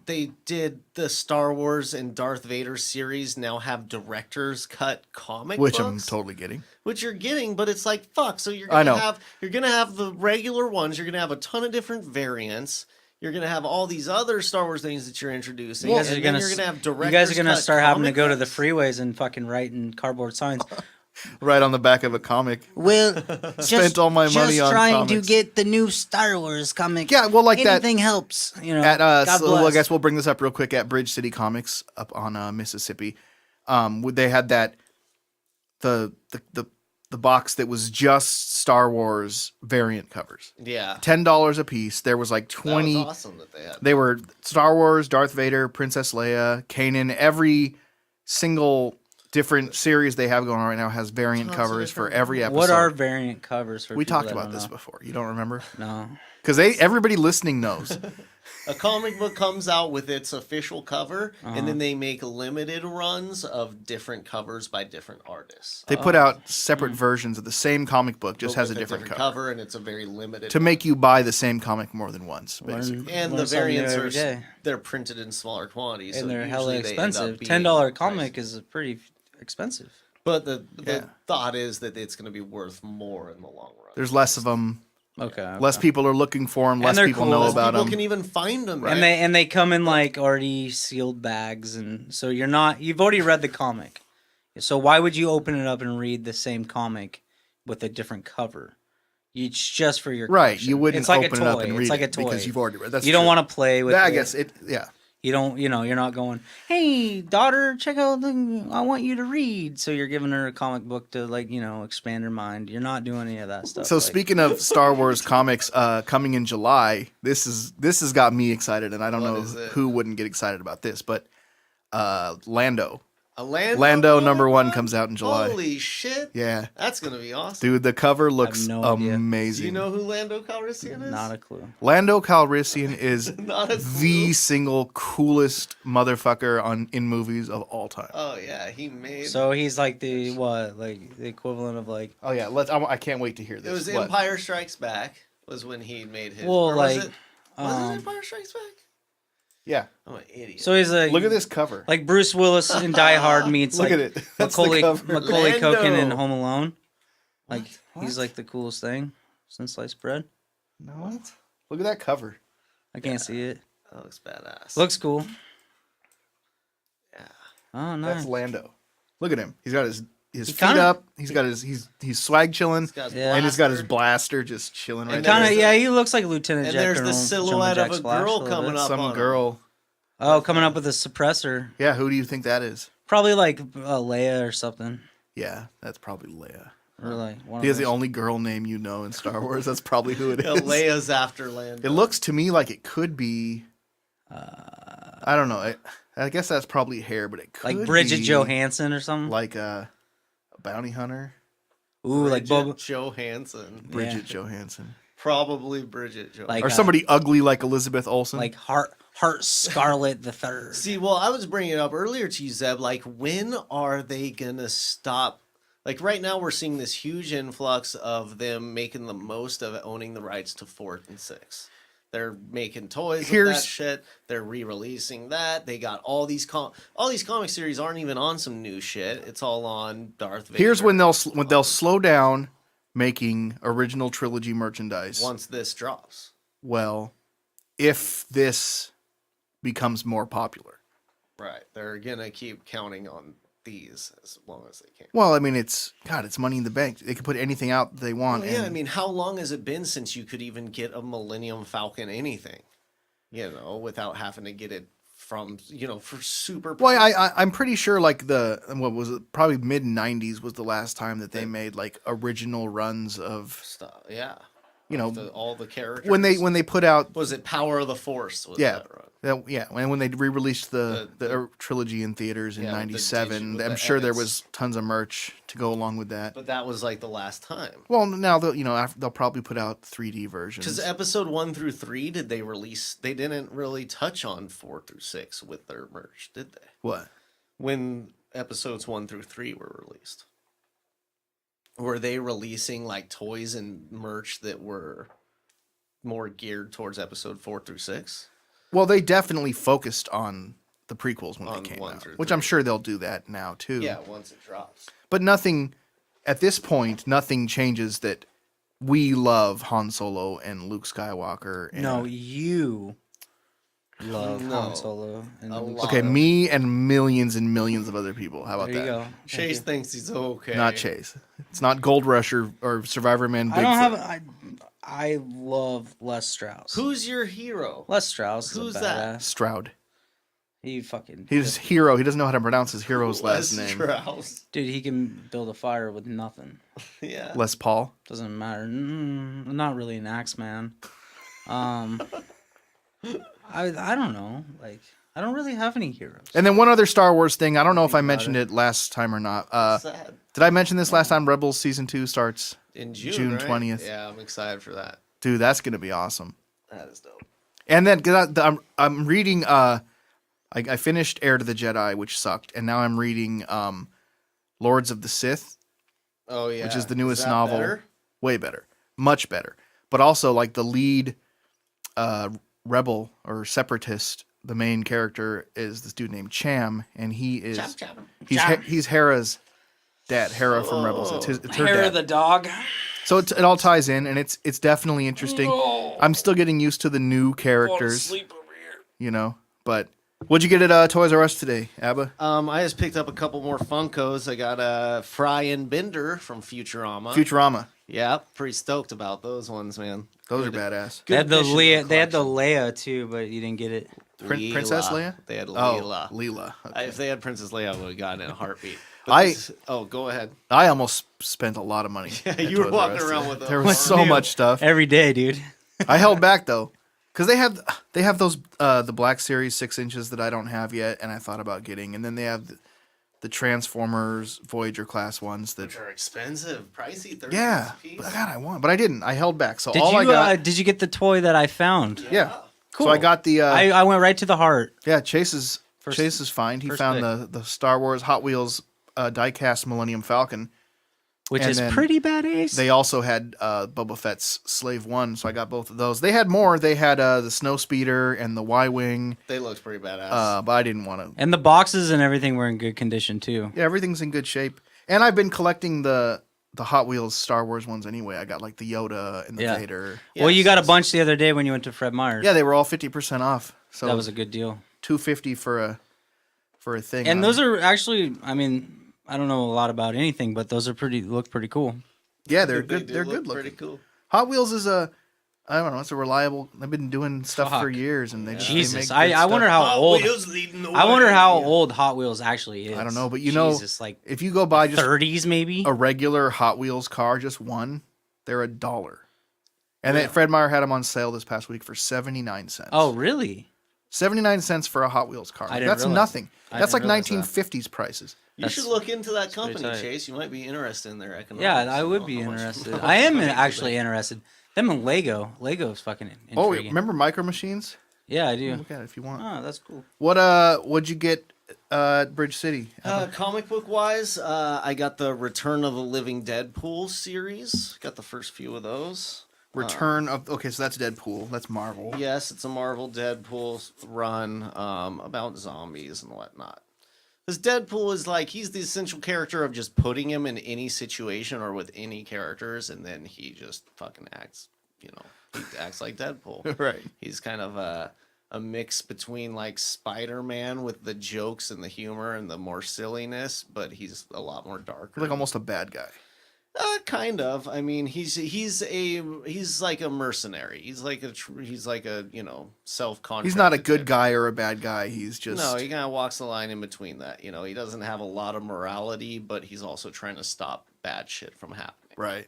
they did the Star Wars and Darth Vader series now have director's cut comic Which books, I'm totally getting. which you're getting, but it's like fuck. So I know. you're gonna have the regular ones. You're gonna have a ton of different variants. You're gonna have all these other Star Wars things that you're introducing. You guys and are then gonna you're gonna have you director's guys are gonna cut start having to comic go to the books. freeways and fucking write in cardboard signs. Right on the back of a comic. Well, Spent all my money on comics. get the new Star Wars comic. Yeah, well, like that. Anything helps, you know. At God so, well, I bless. guess we'll bring this up real quick at Bridge City Comics up on Mississippi. They had that the box that was just Star Wars variant covers. Yeah, $10 a piece. There was like that 20. was awesome that they had. They were Star Wars, Darth Vader, Princess Leia, Kanan. Every single different series they have going on right now has variant Tons of covers for different- every episode. What are variant covers for? we people talked that about don't this know? before? You don't remember? No. Because everybody listening knows. A comic book comes out with its official cover, Uh-huh. and then they make limited runs of different covers by different artists. They put out separate versions of the same comic book, just But has a with different cover. and it's a very limited. To make you buy the same comic more than once, basically. and Learn the something new variants every are day. they're printed in smaller quantities, And so they're hella usually they end up expensive. being $10 pricey. comic is pretty expensive. But the Yeah. thought is that it's going to be worth more in the long run. There's less of them. Okay. Less people are looking for them. And Less they're people cool. know Less about People them. can even find them, right? And they come in like already sealed bags, and so you've already read the comic. So why would you open it up and read the same comic with a different cover? It's just for your Right, collection. you wouldn't It's like open a it toy. up and read It's like it a toy because you've already read. That's you don't true. want to play with. Yeah, I it. guess it. Yeah, You don't. You're not going. Hey, daughter, check out. I want you to read. So you're giving her a comic book to expand her mind. You're not doing any of that stuff. So like- speaking of Star Wars comics coming in July, this has got me excited, and I don't What know is it? who wouldn't get excited about this, but Lando. A Lando, Lando comic #1 book? comes out in July. Holy shit! Yeah, That's gonna be awesome. dude, the cover looks no idea. amazing. Do you know who Lando Calrissian is? not a clue. Lando Calrissian is Not a the clue. single coolest motherfucker in movies of all time. Oh yeah, he made. So he's like the equivalent of like. Oh yeah, I can't wait to hear this. It was What? Empire Strikes Back was when he made his. Well, or was like, it, was it Empire Strikes Back? Yeah, I'm an idiot. So he's like. look at this cover. Like Bruce Willis in Die Hard meets Look like at it. That's the Macaulay cover. Culkin in Lando. Home Alone. Like What? he's like the coolest thing since sliced bread. No, what? Look at that cover. I can't see it. That looks badass. Looks cool. Yeah. Oh, nice. That's Lando. Look at him. He's got his He feet kinda- up. He's got he's swag chilling, He's got his Yeah. and he's got his blaster. blaster just chilling right And there. Kind of, there's yeah. He looks like Lieutenant And Jack. there's or the Jumping silhouette Jack of a Splash girl little coming bit. up. Some on him. girl. Oh, coming up with a suppressor. Yeah, who do you think that is? Probably like Leia or something. Yeah, that's probably Leia. Or like one He of has the those. only girl name you know in Star Wars. That's probably who it Yeah, is. Leia's after Lando. It looks to me like it could be. I don't know. I guess that's probably hair, but it could like Bridget be Johansson or something. like a bounty hunter. Ooh, like Bridget Boba. Johansson. Bridget Johansson, Probably Bridget Johansson. Like or somebody ugly like Elizabeth Olsen. like Heart Scarlet the Third. See, well, I was bringing it up earlier to you, Zeb. Like, when are they gonna stop? Like, right now, we're seeing this huge influx of them making the most of owning the rights to 4 and 6. They're making toys with that Here's- shit. They're re-releasing that. They got all these comic series aren't even on some new shit. It's all on Darth Vader. Here's when they'll slow down making original trilogy merchandise. once this drops. Well, if this becomes more popular. Right. They're gonna keep counting on these as long as they can. Well, I mean, it's money in the bank. They can put anything out they want. Well, yeah, and I mean, how long has it been since you could even get a Millennium Falcon anything? Without having to get it from, for super. well, I'm pretty sure like what was it? Probably mid '90s was the last time that they made like original runs of stuff. Yeah. you know, all the characters. when they put out, was it Power of the Force? Was yeah, that right? yeah, when they re-released the trilogy in theaters in yeah, with the '97, with I'm the sure there edits. was tons of merch to go along with that. But that was like the last time. Well, now they'll probably put out 3D versions. Because episode 1 through 3, did they release? They didn't really touch on 4 through 6 with their merch, did they? What? When episodes 1 through 3 were released, were they releasing like toys and merch that were more geared towards episode 4 through 6? Well, they definitely focused on the prequels when On they came 1 out, through which 3. I'm sure they'll do that now too. Yeah, once it drops. But nothing at this point, nothing changes that we love Han Solo and Luke Skywalker. And, No, you love No. Han Solo. And A Luke lot. okay, of- me and millions and of other people. How about There you that? go. Thank Chase you. thinks he's okay. Not Chase. It's not Gold Rush or Survivor Man. I don't Bigfoot. have. I love Les Strauss. Who's your hero? Les Strauss? Who's is a that? badass. Stroud. He fucking. He's hero. He doesn't know how to pronounce his hero's last Les name. Strauss. Dude, he can build a fire with nothing. Yeah. Les Paul. Doesn't matter. I'm not really an axe man. I don't know. Like, I don't really have any heroes. And then one other Star Wars thing. I don't know if I mentioned it last time or not. Sad. Did I mention this last time? Rebels season 2 starts In June, June right? 20th. Yeah, I'm excited for that. Dude, that's gonna be awesome. That is dope. And then cause I'm reading. I finished Heir to the Jedi, which sucked, and now I'm reading Lords of the Sith, Oh yeah, which is the newest that novel. better? Way better, much better. But also, like the lead rebel or separatist, the main character is this dude named Cham, and he is he's Hera's dad. Hera from Rebels. It's her Hair dad. of the dog. So it all ties in, and it's definitely interesting. I'm still getting used to the new characters, Sleep over here. you know. But what'd you get at Toys R Us today, Abba? I just picked up a couple more Funkos. I got Fry and Bender from Futurama. Futurama. Yeah, pretty stoked about those ones, man. Those are badass. They had the addition to Leia. They had the collection. Leia too, but you didn't get it. Princess Leia? They had Oh, Leela. Leela. Okay. If they had Princess Leia, I would have gotten it in a heartbeat. But I- go ahead. I almost spent a lot of money. Yeah, at you were Toys R walking Us around today. with a There was so arm. much stuff. Every day, dude. I held back though, because they have those the Black Series 6 inches that I don't have yet, and I thought about getting, and then they have the Transformers Voyager class ones that. Which are expensive, pricey, 30 Yeah, a piece. but God, I want, but I didn't. I held back, so Did all you I got. did you get the toy that I found? Yeah, Cool. So I got the. I went right to the heart. Yeah, Chase is First fine. He first found the Star Wars Hot Wheels diecast Millennium Falcon. Which And is then pretty badass. They also had Boba Fett's Slave One, so I got both of those. They had more. They had the Snow Speeder and the Y-wing, They looked pretty badass. but I didn't want to. and the boxes and everything were in good condition too. Yeah, everything's in good shape. And I've been collecting the Hot Wheels Star Wars ones anyway. I got like the Yoda and the Yeah. Vader. Well, you Yes, got a yes. bunch the other day when you went to Fred Meyer's. Yeah, they were all 50% off. So that was a good deal. $250 for a thing. And those are actually, I mean, I don't know a lot about anything, but those are look pretty cool. yeah, they're They good. do They're look good looking. Pretty cool. Hot Wheels is I don't know. It's a reliable. They've been doing stuff for Fuck. years, and they just they Jesus, make good I stuff. wonder how Hot old. Wheels leading the I wonder way. how old Hot Wheels actually is. I don't know, but you know, Jesus, like if you go buy just 30s maybe. a regular Hot Wheels car, just one, they're $1. And then Fred Meyer had them on sale this past week for 79 cents. Oh, really? 79 cents for a Hot Wheels car. I didn't That's realize nothing. I That's like didn't realize that. 1950s prices. You That's- should look into that pretty company, tight. Chase. You might be interested in their economics. Yeah, I would How be much- interested. how much I am money actually they- interested. Them and Lego. Lego's fucking Oh, intriguing. remember Micro Machines? Yeah, I do. Look at it if you want. Oh, that's cool. What'd you get at Bridge City? Comic book wise, I got the Return of the Living Deadpool series. Got the first few of those. Return of okay, so that's Deadpool. That's Marvel. Yes, it's a Marvel Deadpool run about zombies and whatnot. This Deadpool is like, he's the essential character of just putting him in any situation or with any characters, and then he just fucking acts, he acts like Deadpool. Right. He's kind of a mix between like Spider-Man with the jokes and the humor and the more silliness, but he's a lot more darker. Like almost a bad guy. Kind of. I mean, he's like a mercenary. He's like a self-contract. He's not a good guy or a bad guy. He's just No, he kind of walks the line in between that. He doesn't have a lot of morality, but he's also trying to stop bad shit from happening. right.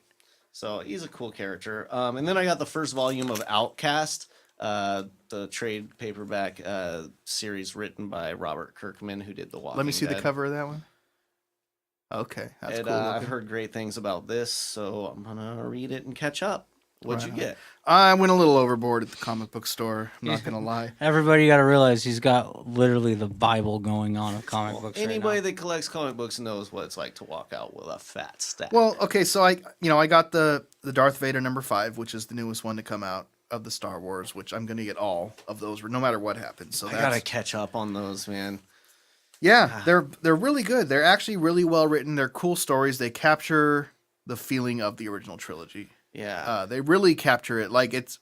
So he's a cool character. And then I got the first volume of Outcast, the trade paperback series written by Robert Kirkman, who did The Walking Dead. Let me see the cover of that one. Okay, that's cool. I've heard great things about this, so I'm gonna read it and catch up. What'd you get? I went a little overboard at the comic book store. I'm not gonna lie. Everybody got to realize he's got literally the Bible going on of comic books. Anybody right that collects comic books knows what it's like to walk out with a fat stack. Well, okay, so I got the Darth Vader #5, which is the newest one to come out of the Star Wars, which I'm gonna get all of those, no matter what happens. So I gotta catch up on those, man. Yeah, they're really good. They're actually really well written. They're cool stories. They capture the feeling of the original trilogy. Yeah, they really capture it. Like it's,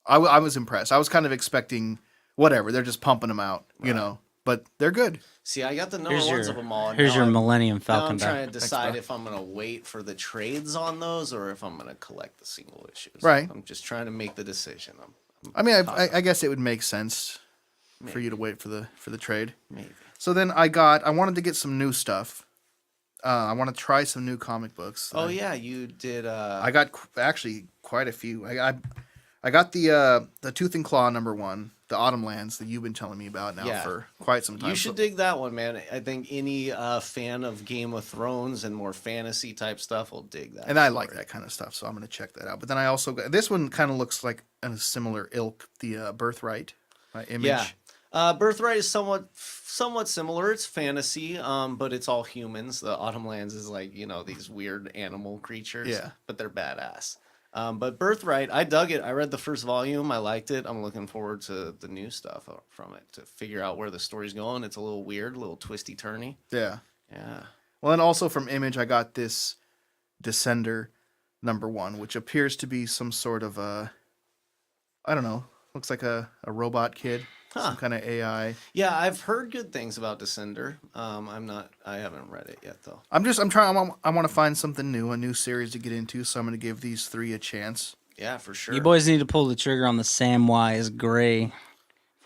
I was impressed. I was kind of expecting whatever. They're just pumping them out, you know. But they're good. See, I got the number ones of them all. Here's your Millennium Now Falcon I'm trying back. to decide if I'm gonna wait for the trades on those or if I'm gonna collect the single issues. Right. I'm just trying to make the decision. I mean, I guess it would make sense for you to wait for the trade. Maybe. So then I wanted to get some new stuff. I want to try some new comic books. Oh yeah, you did. I got actually quite a few. I got the Tooth and Claw #1, the Autumn Lands that you've been telling me about now for quite some time. You should dig that one, man. I think any fan of Game of Thrones and more fantasy type stuff will dig that. And I like that kind of stuff, so I'm going to check that out. But then I also got this one. Kind of looks like a similar ilk, the Birthright Image. Yeah. Birthright is somewhat similar. It's fantasy, but it's all humans. The Autumn Lands is like, these weird animal creatures. Yeah. But they're badass. But Birthright, I dug it. I read the first volume. I liked it. I'm looking forward to the new stuff from it to figure out where the story's going. It's a little weird, a little twisty-turny. Yeah. Yeah. Well, and also from Image, I got this Descender #1, which appears to be some sort of I don't know, looks like a robot kid. Some kind of AI. Yeah, I've heard good things about Descender. I haven't read it yet though. I'm trying. I want to find something new, a new series to get into. So I'm going to give these 3 a chance. Yeah, for sure. You boys need to pull the trigger on the Samwise Gray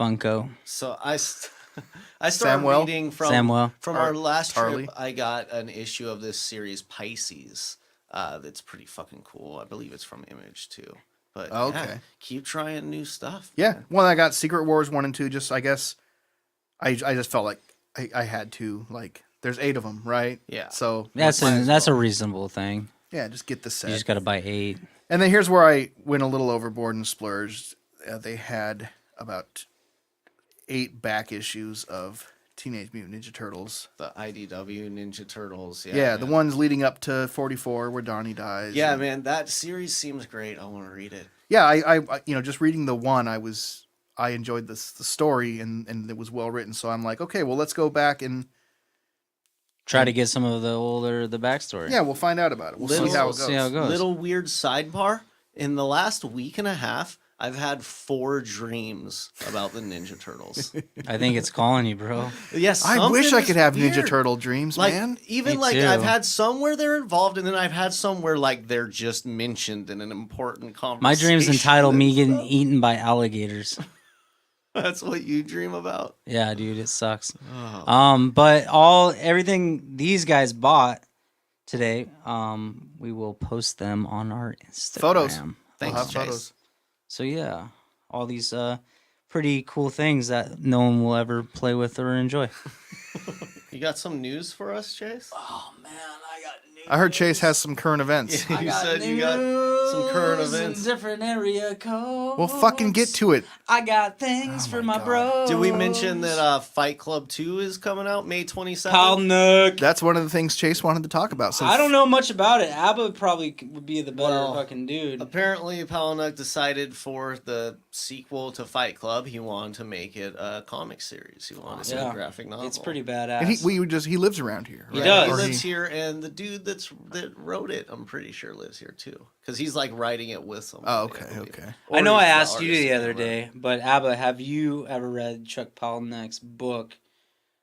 Funko. So I started Samuel? reading from our last Charlie? trip. I got an issue of this series Pisces. That's pretty fucking cool. I believe it's from Image too. But Okay. keep trying new stuff. Yeah. Man. Well, I got Secret Wars 1 and 2. Just I guess I just felt like I had to, like, there's 8 of them, right? Yeah. So That's a reasonable thing. yeah, just get the You set. just got to buy 8. And then here's where I went a little overboard and splurged. They had about 8 back issues of Teenage Mutant Ninja Turtles. The IDW Ninja Turtles. Yeah, the ones leading up to 44 where Donnie dies. Yeah, man, that series seems great. I want to read it. Yeah, I just reading the one, I enjoyed the story and it was well written. So I'm like, okay, well, let's go back and Try to get some of the backstory. yeah, we'll find out about it. We'll see how it goes. Little weird sidebar. In the last week and a half, I've had 4 dreams about the Ninja Turtles. I think it's calling you, bro. Yes, I wish I could have weird. Ninja Turtle dreams, Like man. even Me like too. I've had some where they're involved, and then I've had some where like they're just mentioned in an important conversation. My dream's entitled and me getting stuff. eaten by alligators. That's what you dream about. Yeah, dude, it sucks. Oh. But everything these guys bought today, we will post them on our Instagram. Photos. Thanks, We'll have Chase. photos. So yeah, all these pretty cool things that no one will ever play with or enjoy. You got some news for us, Chase? Oh man, I got news. I heard Chase has some current events. You said you got some current events. Different area codes. Well, fucking get to it. I got things for my God. bros. Did we mention that Fight Club 2 is coming out May 27th? Pal Nook? That's one of the things Chase wanted to talk about. So I don't know much about it. Aba probably would be the better Well, fucking dude. Apparently, Palahniuk decided for the sequel to Fight Club, he wanted to make it a comic series. He wanted to do a graphic novel. It's pretty badass. And he lives around here. Yeah, Right? does. he Or lives here, and the dude that wrote it, I'm pretty sure lives here too, because he's like writing it with someone. Oh, okay, okay. I know Or I he's asked you artist the or other whatever. day, but Abba, have you ever read Chuck Palahniuk's book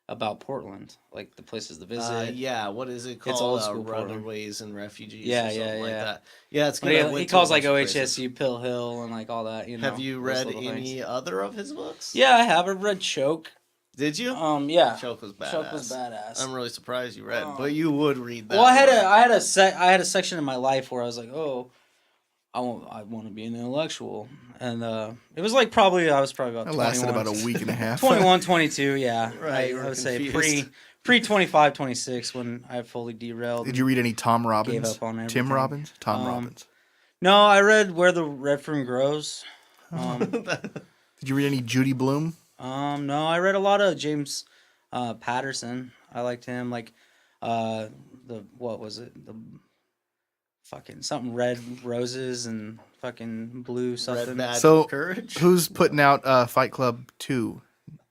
about Portland, like the places to visit? Yeah, what is it called? It's old school Portland. Runaways and Refugees. Yeah, or something yeah, like yeah. that. Yeah, it's But good. he calls like OHSU, Pill Hill, and like all that. You know, Have you those read little any things. other of his books? Yeah, I have. I've read Choke. Did you? Yeah. Choke was badass. Choke was badass. I'm really surprised you read, but you would read that. Well, I had a section in my life where I was like, oh, I want to be an intellectual, and it was like I was probably about That 21. lasted about a week and a half. 21, 22, yeah. Right, you I were would say confused. pre 25, 26 when I fully derailed. Did you read any Tom Robbins? Gave up on Tim everything. Robbins? Tom Robbins. No, I read Where the Red Fruit Grows. Did you read any Judy Blume? No, I read a lot of James Patterson. I liked him. Like what was it? The fucking something red roses and fucking blue something. Red Badge So, of Courage. Who's putting out Fight Club 2?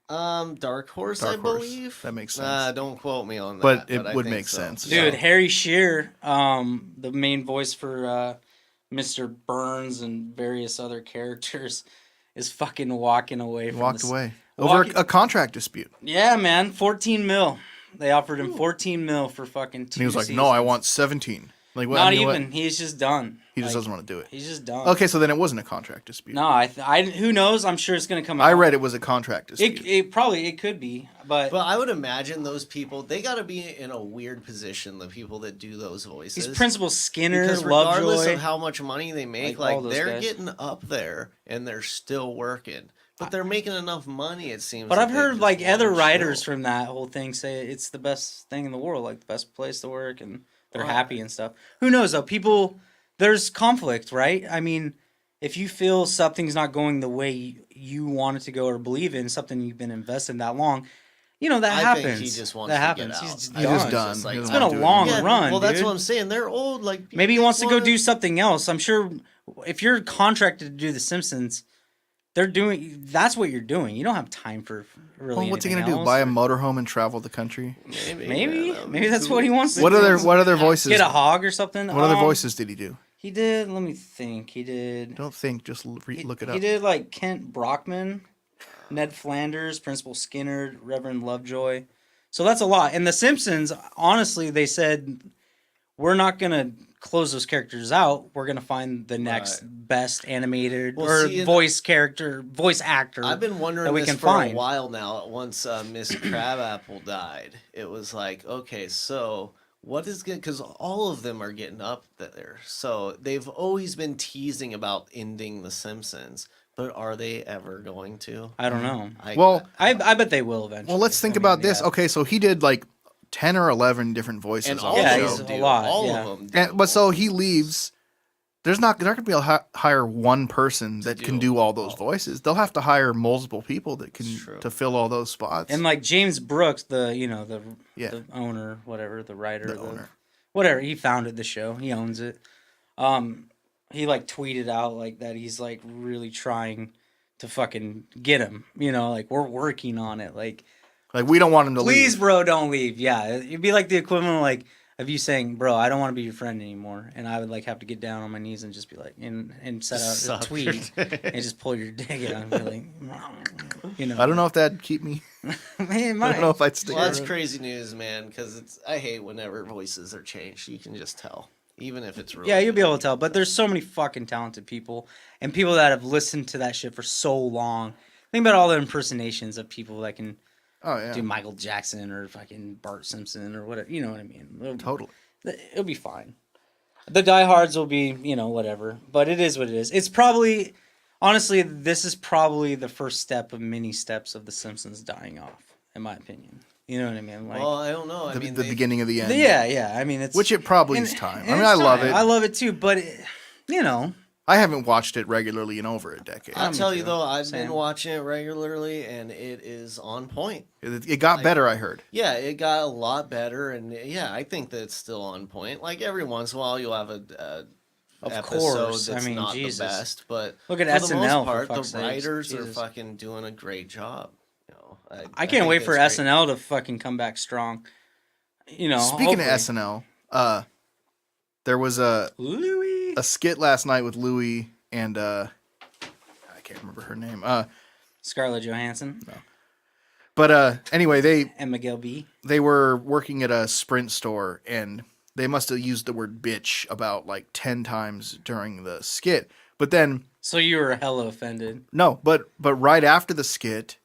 Dark Horse, Dark I Horse. believe. That makes sense. Don't quote me on that. But it I would think make so. sense. Dude, So- Harry Shearer, the main voice for Mr. Burns and various other characters, is fucking walking away from Walked this. away. Over Walking- a contract dispute. Yeah, man, 14 mil. They offered him 14 mil for fucking 2 And he was like, seasons. no, I want 17. Like, well, Not you know what? even. He's just done. He just Like, doesn't want to do it. He's just done. Okay, so then it wasn't a contract dispute. No, who knows? I'm sure it's gonna come out. I read it was a contract dispute. It could be, but But I would imagine those people, they got to be in a weird position, the people that do those voices. he's Principal Skinner, Because regardless Lovejoy. of how much money they make, Like, all like those they're guys. getting up there and they're still working. But they're making enough money, it seems. But that I've they heard just like wanna other writers chill. from that whole thing say it's the best thing in the world, like the best place to work, and they're Well, happy and stuff. Who knows though? People, there's conflict, right? I mean, if you feel something's not going the way you want it to go or believe in something you've been invested in that long, you know that I happens. think he just wants that to get happens. out. He's just I done. He's think done. it's just He It's doesn't been wanna a do it long anymore. run. Well, that's dude. what I'm saying. They're old. Like Maybe he wants to go wanna- do something else. I'm sure if you're contracted to do The Simpsons, that's what you're doing. You don't have time for really. Well, what's he anything gonna do? else. Buy a motorhome and travel the country? Maybe, yeah, that would maybe be that's cool. what he wants to What do. other voices? Get a hog or something. What other voices did he do? He did. Let me think. He did. Don't think. Just look it up. He did like Kent Brockman, Ned Flanders, Principal Skinner, Reverend Lovejoy. So that's a lot. And The Simpsons, honestly, they said we're not gonna close those characters out. We're gonna find the next best animated Well, or see, and voice actor. I've been wondering that we this can for find. a while now. Once Miss Crabapple died, it was like, okay, so what is good? Because all of them are getting up there. So they've always been teasing about ending The Simpsons, but are they ever going to? I don't know. I bet they will eventually. Well, let's think I mean, about this. yeah. Okay, so he did like 10 or 11 different voices. and on all the Yeah, of show. them he's a do. lot, All yeah. of them. Do. But so he leaves. They're not going to be able to hire one person that can do all those voices. They'll have to hire multiple people that can True. to fill all those spots. And like James Brooks, the Yeah. the owner, whatever, the writer, The owner. whatever, he founded the show. He owns it. He like tweeted out like that he's like really trying to fucking get him. You know, like we're working on it. Like, we don't want him to please, leave. bro, don't leave. Yeah, it'd be like the equivalent of like of you saying, bro, I don't want to be your friend anymore, and I would like have to get down on my knees and just be like, and set out a Suck tweet and just pull your dick out and be like, you know, I don't know if that'd keep me. It I might. don't know if I'd stick Well, that's around. crazy news, man. Because I hate whenever voices are changed. You can just tell, even if it's real. Yeah, you'll be able to tell. But there's so many fucking talented people and people that have listened to that shit for so long. Think about all the impersonations of people that can Oh yeah, do Michael Jackson or fucking Bart Simpson or whatever. You know what I mean? totally. It'll be fine. The diehards will be, whatever. But it is what it is. It's probably, honestly, this is probably the first step of many steps of The Simpsons dying off, in my opinion. You know what I mean? Like, Well, I don't know. I The, mean, the beginning of the end. yeah. I mean, it's Which it probably and- is time. and I mean, it's I love time. it. I love it too, but I haven't watched it regularly in over a decade. I'll me tell you too. though, I've Same. been watching it regularly, and it is on point. It got better, I heard. Yeah, it got a lot better, and yeah, I think that it's still on point. Like every once in a while, you'll have a Of episode course. I that's mean, not Jesus. the best, but Look at for the SNL, most for part, the fuck's sakes. writers are Jesus. fucking doing a great job. You know, I can't think wait for that's great. SNL to fucking come back strong. Speaking hopefully. of SNL, there was a Louis. skit last night with Louie and I can't remember her name. Scarlett Johansson But anyway, and Miguel B. they were working at a Sprint store and they must have used the word bitch about like 10 times during the skit. But then So you were hella offended. no, but right after the skit,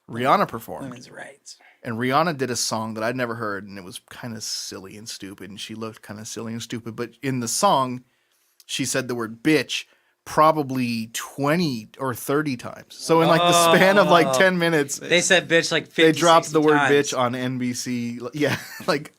Rihanna performed. Women's rights. And Rihanna did a song that I'd never heard, and it was kind of silly and stupid, and she looked kind of silly and stupid. But in the song, she said the word bitch probably 20 or 30 times. So in like the span of like 10 minutes, They said bitch like 50, they dropped 60 the word times. bitch on NBC. Yeah, like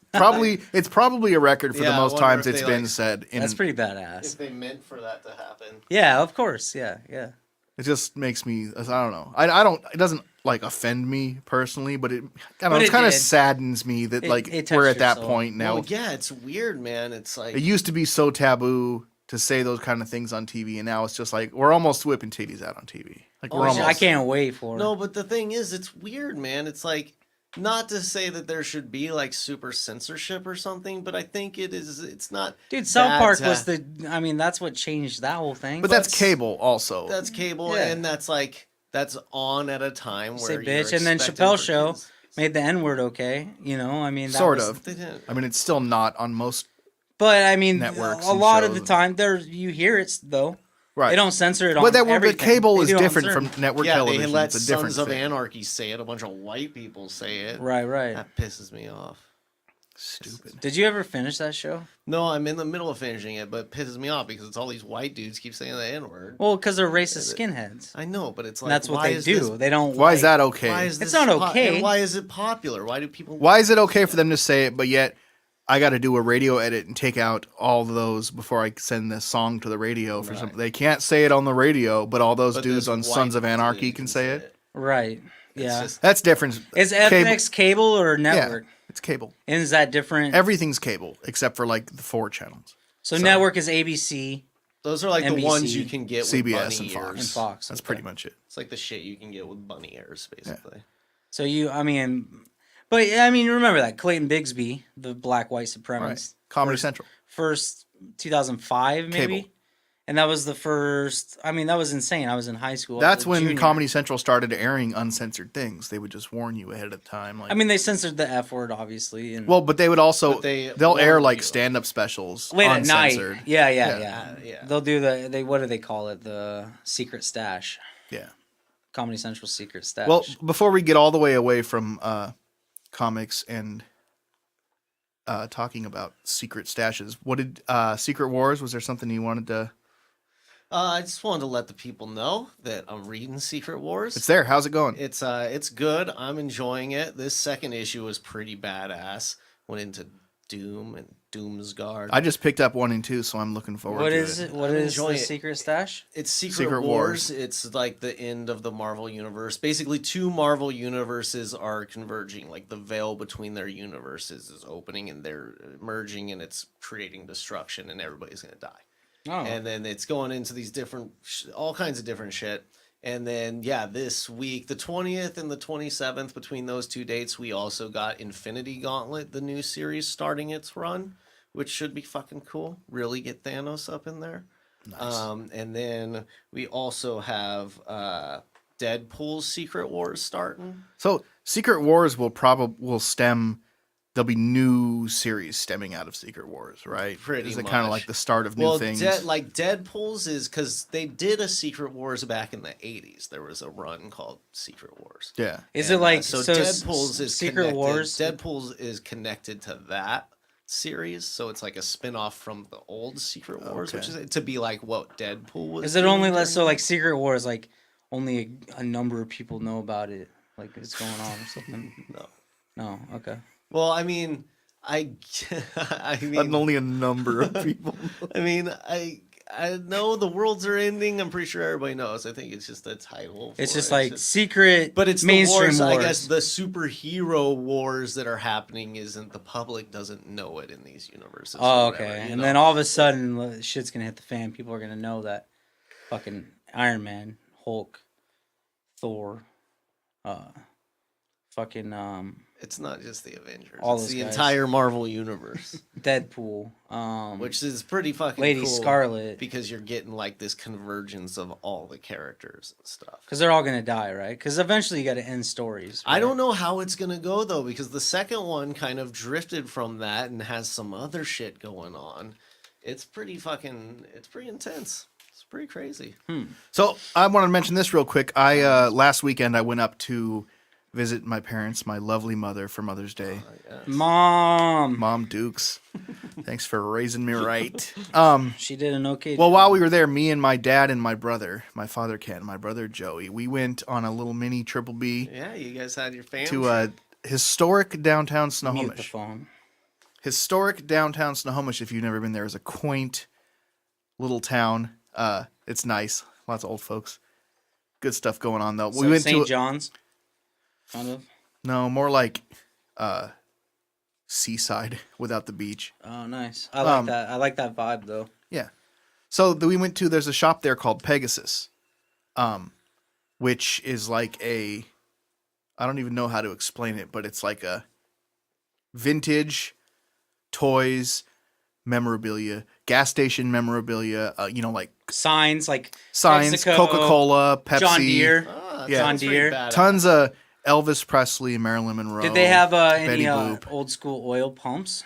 it's probably a record for the Yeah, I most wonder times if it's they, been like- said. In, That's pretty badass. If they meant for that to happen. Yeah, of course. Yeah, yeah. It just makes me, I don't know. I don't, it doesn't like offend me personally, but it kind it of did. saddens me that It like touched we're at your that soul. point now. Well, yeah, it's weird, man. It's like It used to be so taboo to say those kind of things on TV, and now it's just like we're almost whipping titties out on TV. Like we're Oh, almost. I can't wait for it. no, but the thing is, it's weird, man. It's like not to say that there should be like super censorship or something, but I think it is. It's not. Dude, South bad Park to- was the. I mean, that's what changed that whole thing. But that's cable also. That's cable, Yeah. and that's like that's on at a time Say where bitch, you're and then expecting Chappelle for Show kids. made the N word okay. You know, I mean, that Sort was- of. They didn't. I mean, it's still not on most. But I mean, Networks a and lot of the shows. time, there you hear it though. Right. They don't censor it on But that everything. but cable They is do on different certain- from network Yeah, television. they let It's a different Sons of thing. Anarchy say it. A bunch of white people say it. Right, right. That pisses me off. Stupid. Did you ever finish that show? No, I'm in the middle of finishing it, but it pisses me off because it's all these white dudes keep saying the N word. Well, because they're racist skinheads. I know, but it's like And that's what why they is do. this- They don't. Why like, is that okay? Why is It's this not okay. and why is it popular? Why do people? Why is it okay for them to say it, but yet I got to do a radio edit and take out all those before I send this song to the radio for something? They can't say it on the radio, but all those But dudes this on white Sons of Anarchy dude can say it. Right. Yeah. just- That's different. Is FX cable or network? Yeah, it's cable. And is that different? Everything's cable except for like the 4 channels. so network is ABC Those are like NBC, the ones you can get with CBS bunny and Fox. ears. and Fox. That's okay. pretty much it. It's like the shit you can get with bunny ears, basically. So I mean, but I mean, remember that Clayton Bigsby, the black white supremacist, Right. Comedy Central. first 2005 maybe, Cable. and that was the first. I mean, that was insane. I was in high school. That's a when junior. Comedy Central started airing uncensored things. They would just warn you ahead of time. Like, I mean, they censored the F word, obviously, and well, but they would also But they'll air warn like you. stand-up specials late at night. uncensored. Yeah, Yeah. Yeah. They'll do the what do they call it? The secret stash. Yeah. Comedy Central secret stash. Well, before we get all the way away from comics and talking about secret stashes, what did Secret Wars? Was there something you wanted to? I just wanted to let the people know that I'm reading Secret Wars. It's there. How's it going? It's good. I'm enjoying it. This second issue was pretty badass. Went into Doom and Doomsguard. I just picked up 1 and 2, so I'm looking forward what to is it. it? What I'm is the enjoying it. secret stash? It's Secret Wars. Wars. It's like the end of the Marvel universe. Basically, 2 Marvel universes are converging. Like the veil between their universes is opening, and they're merging, and it's creating destruction, and everybody's gonna die. Oh, And then it's going into these different, all kinds of different shit. And then, yeah, this week, the 20th and the 27th, between those 2 dates, we also got Infinity Gauntlet, the new series starting its run, which should be fucking cool. Really get Thanos up in there. Nice. And then we also have Deadpool's Secret Wars starting. So Secret Wars will stem. There'll be new series stemming out of Secret Wars, right? Pretty Is it kind of much. like the start of new things? like Deadpool's is because they did a Secret Wars back in the 80s. There was a run called Secret Wars. Yeah. is And, it like so so Deadpool's is Secret connected. Wars? Deadpool's is connected to that series, so it's like a spin-off from the old Secret Wars, which Okay. is to be like what Deadpool was. Is it doing only during less so that. like Secret Wars? Like only a number of people know about it. Like it's going on or something. No. No. Okay. Well, I mean, I mean, only a number of people. I mean, I know the worlds are ending. I'm pretty sure everybody knows. I think it's just a title. It's for just it. like secret, But it's the mainstream wars, wars. I guess the superhero wars that are happening isn't the public doesn't know it in these universes. Oh, or whatever, okay. you And know? then all of a sudden, shit's gonna hit the fan. People are gonna know that fucking Iron Man, Hulk, Thor, fucking it's not just the Avengers. all It's those the guys. entire Marvel universe, Deadpool, which is pretty fucking Lady cool Scarlet, because you're getting like this convergence of all the characters and stuff. because they're all gonna die, right? Because eventually you got to end stories. I right? don't know how it's gonna go though, because the second one kind of drifted from that and has some other shit going on. It's pretty intense. It's pretty crazy. So I want to mention this real quick. Last weekend I went up to visit my parents, my lovely mother for Mother's Day. Mom. Mom Dukes. Thanks for raising me right. She did an okay Well, job. while we were there, me and my dad and my brother, my father Ken, my brother Joey, we went on a little mini Triple B Yeah, you guys had your family. to historic downtown Mute the Snohomish. phone. Historic downtown Snohomish, if you've never been there, is a quaint little town. It's nice. Lots of old folks. Good stuff going on, though. So We went St. to John's, kind of. no, more like seaside without the beach. Oh, nice. I like that. I like that vibe, though. Yeah. So we went to, there's a shop there called Pegasus, which is like I don't even know how to explain it, but it's like a vintage toys, memorabilia, gas station memorabilia, like Signs like signs, PepsiCo, Coca-Cola, Pepsi. John Deere. Yeah. John Deere. Tons of Elvis Presley, Marilyn Monroe. Did they have Betty any Boop. old school oil pumps?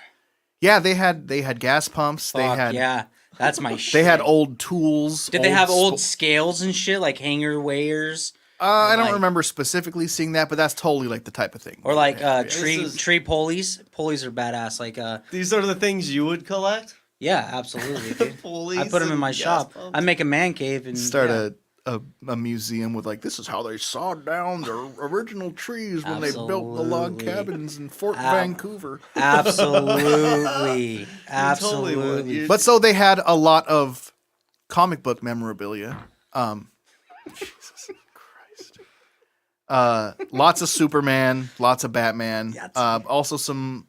Yeah, they had gas pumps. They Fuck, had yeah, that's my shit. they had old tools. Did they have old sp- scales and shit like hanger weighers I don't like- remember specifically seeing that, but that's totally like the type of thing. or like This is- tree pulleys? Pulleys are badass. Like These are the things you would collect? yeah, absolutely, dude. Pulleys I put them in and my gas shop. pumps? I make a man cave and Start yeah. a museum with like, this is how they sawed down their original trees when they built the log Absolutely. cabins in Fort Vancouver. Absolutely, totally would. absolutely. You- But so they had a lot of comic book memorabilia. Jesus Christ. Lots of Superman, lots of Batman, also some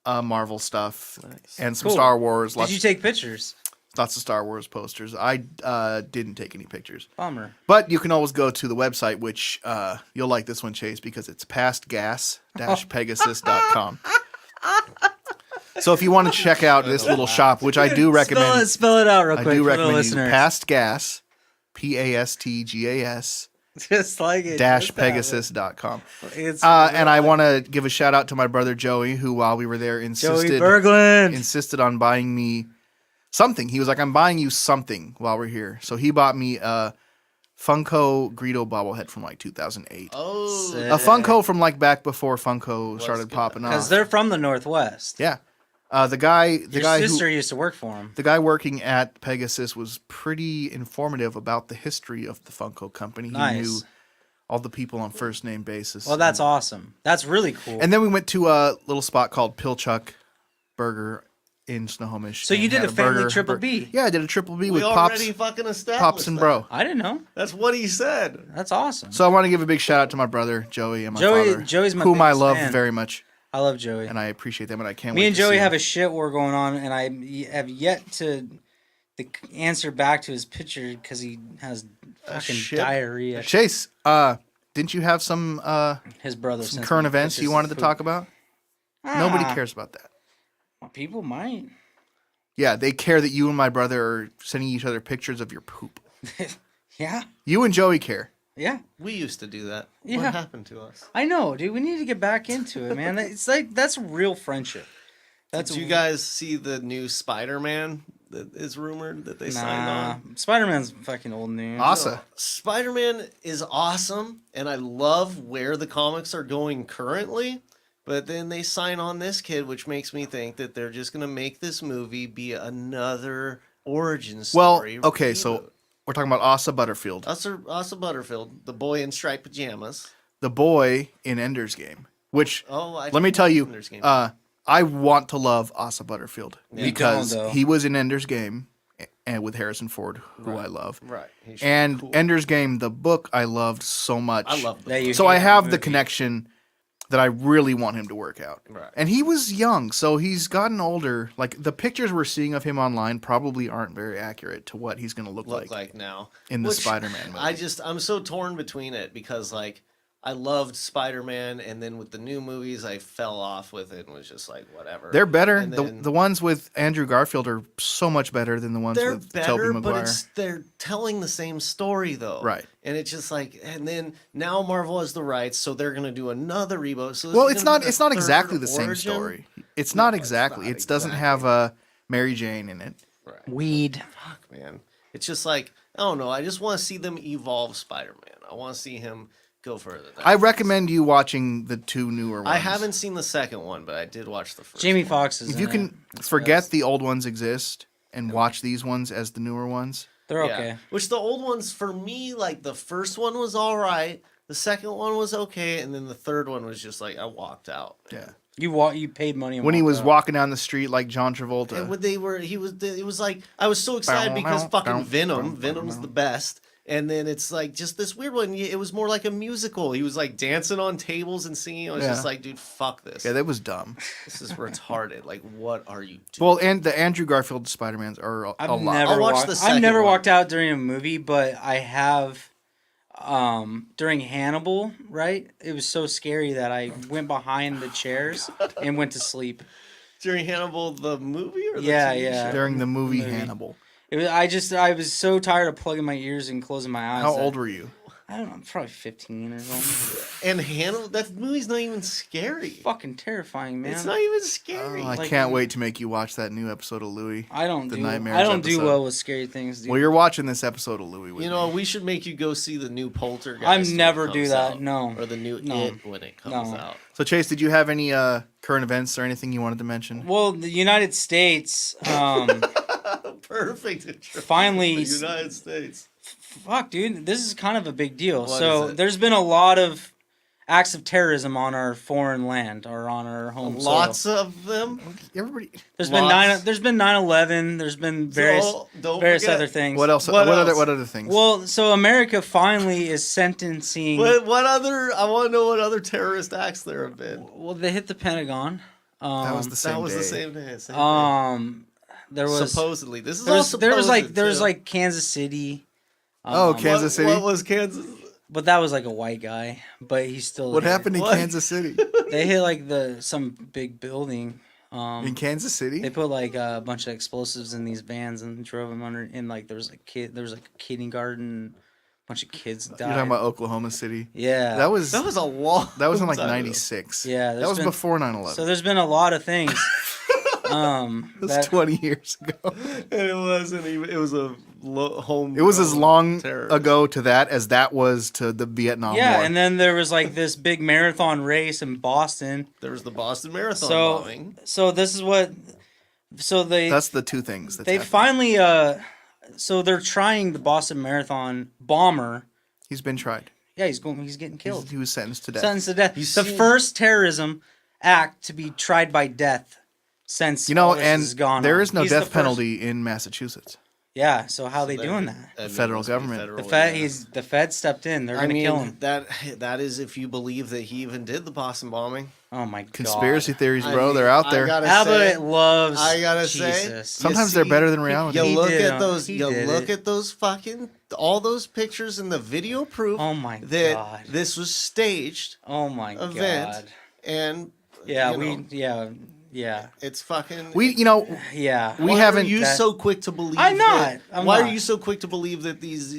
Marvel stuff, and some Cool. Star Wars. Did you take pictures? Lots of Star Wars posters. I didn't take any pictures. Bummer. But you can always go to the website, which you'll like this one, Chase, because it's pastgas-pegasus.com. So if you want to check out this little shop, which I do recommend, Spell it out real I quick do for the recommend you listeners. pastgas, PASTGAS Just like it. dash just have it. pegasus.com. It's And I want to give a shout out to my brother Joey, who while we were there Joey insisted Berglund. on buying me something. He was like, I'm buying you something while we're here. So he bought me a Funko Greedo bobblehead from like 2008. Oh, Sick. A Funko from like back before Funko started good. popping Because off. they're from the Northwest. Yeah. The guy Your sister used to work for him. the guy working at Pegasus was pretty informative about the history of the Funko company. He Nice. knew all the people on first name basis. Well, that's awesome. That's really cool. And then we went to a little spot called Pilchuck Burger in Snohomish. So you and did had a family burger- triple B? Yeah, I did a triple B we with already fucking established Pops and that. Bro. I didn't know. That's what he said. That's awesome. So I want to give a big shout out to my brother Joey and my father, Joey's my whom I biggest love fan. very much, I love Joey. and I appreciate them, and I can't. Me wait and to Joey see have them. a shit war going on, and I have yet to answer back to his picture because he has fucking shit? diarrhea. Chase. Didn't you have some His brother. sent current me events pictures you of wanted to poop. talk about? Nobody cares about that. People might. Yeah, they care that you and my brother are sending each other pictures of your poop. Yeah. You and Joey care. Yeah. We used to do that. Yeah. What happened to us? I know, dude. We need to get back into it, man. It's like that's real friendship. That's Did you guys see the new Spider-Man that is rumored that they signed on? Spider-Man's fucking old news. Awesome. Spider-Man is awesome, and I love where the comics are going currently. But then they sign on this kid, which makes me think that they're just gonna make this movie be another origin Well, story. okay, so we're talking about Asa Butterfield, Asa Butterfield, the boy in striped pajamas. the boy in Ender's Game. Which Oh, let me tell you, Ender's Game. I want to love Asa Butterfield Yeah. because You don't, though. he was in Ender's Game, and with Harrison Ford, who I love. Right. He's And cool. Ender's Game, the book, I loved so much. I love That the you So I hate have the the movie. connection that I really want him to work out. Right. And he was young, so he's gotten older. Like the pictures we're seeing of him online probably aren't very accurate to what he's going to look like now in the Which Spider-Man movie. I'm so torn between it because like I loved Spider-Man, and then with the new movies I fell off with it and was just like whatever. They're better. And then- The ones with Andrew Garfield are so much better than the ones they're with better, Tobey but Maguire. they're telling the same story though. Right. And it's just like, and then now Marvel has the rights, so they're gonna do another reboot. So this Well, is it's gonna not. be It's the not third exactly the same origin? story. It's not No, it's exactly. not It doesn't exactly. have a Mary Jane in it. Right. Weed. Fuck, man. It's just like I don't know. I just want to see them evolve Spider-Man. I want to see him go further. I recommend you watching the 2 newer ones. I haven't seen the second one, but I did watch the first. Jamie one. Foxx is. If you can forget the old ones exist and watch these ones as the newer ones. they're Yeah. okay. Which the old ones for me, like the first one was all right, the second one was okay, and then the third one was just like I walked out. Yeah. You paid money and When he walked was out. walking down the street like John Travolta. And when it was like I was so excited because fucking Venom's the best. And then it's like just this weird one. It was more like a musical. He was like dancing on tables and singing. I was just like, dude, fuck this. Yeah, that was dumb. This is retarded. Like, what are you doing? Well, and the Andrew Garfield Spider-Mans are a lot. I'll watch the I've second never one. walked out during a movie, but I have during Hannibal, right? It was so scary that I went behind the chairs and went to sleep. During Hannibal, the movie or the Yeah, TV yeah. show? During the movie Hannibal. I was so tired of plugging my ears and closing my eyes. How that- old were you? I don't know, probably 15 or something. And Hannibal, that movie's not even scary. Fucking terrifying, man. It's not even scary. Oh, I Like- can't wait to make you watch that new episode of Louie. I don't The do Nightmares I don't do episode. well with scary things, dude. Well, you're watching this episode of Louie with You know, me. we should make you go see the new Poltergeist. I when it never do comes that, out. no. Or the new No. It when it comes No. out. So, Chase, did you have any current events or anything you wanted to mention? Well, the United States, Perfect. finally, The United States. fuck, dude, this is kind of a big deal. What So is it? there's been a lot of acts of terrorism on our foreign land or on our home soil. Lots of them. Everybody. There's lots. been 9/11. There's been various Don't various forget. other things. What else? What else? What other things? Well, so America finally is sentencing. What other? I want to know what other terrorist acts there have been. Well, they hit the Pentagon. that was the same That was day. the same day. Same There day. was Supposedly, this is there all was there was supposed, there was too. like Kansas City. Oh, Kansas City? What was Kansas? But that was like a white guy. But he's still. What here. happened in What? Kansas City? They hit like some big building. In Kansas City? They put like a bunch of explosives in these vans and drove them under. And like there was like a kindergarten, a bunch of kids died. You're talking about Oklahoma City? Yeah. That was a long. in like time ago. 96. Yeah, That there's was been- before 9/11. So there's been a lot of things. That was that- 20 years ago. And it wasn't even. It was a home. It was as long terrorist. ago to that as that was to the Vietnam yeah, War. and then there was like this big marathon race in Boston. There was the Boston Marathon So, bombing. so this is what. So That's the two things. they finally so they're trying the Boston Marathon bomber. He's been tried. Yeah, he's getting killed. He was sentenced to death. Sentenced to death. You The see- first terrorism act to be tried by death since You know, all this and has gone there on. is no He's the death first- penalty in Massachusetts. Yeah, so how they doing that? I mean, federal must be government. federal, The Fed, yeah. the Fed stepped in. They're gonna kill him. that is if you believe that he even did the Boston bombing. Oh my god! Conspiracy theories, bro. I mean, they're out I there. gotta Aba say, loves. I gotta say, Jesus. Sometimes you they're see- better than reality. You He look did at it. those. He You did look it. at those fucking all those pictures and the video proof. Oh my that god! this was staged Oh my event. god! and Yeah, you know, yeah. it's fucking. We Yeah. We why haven't- Are you that- so quick to believe? I'm not. that- I'm why not. are you so quick to believe that these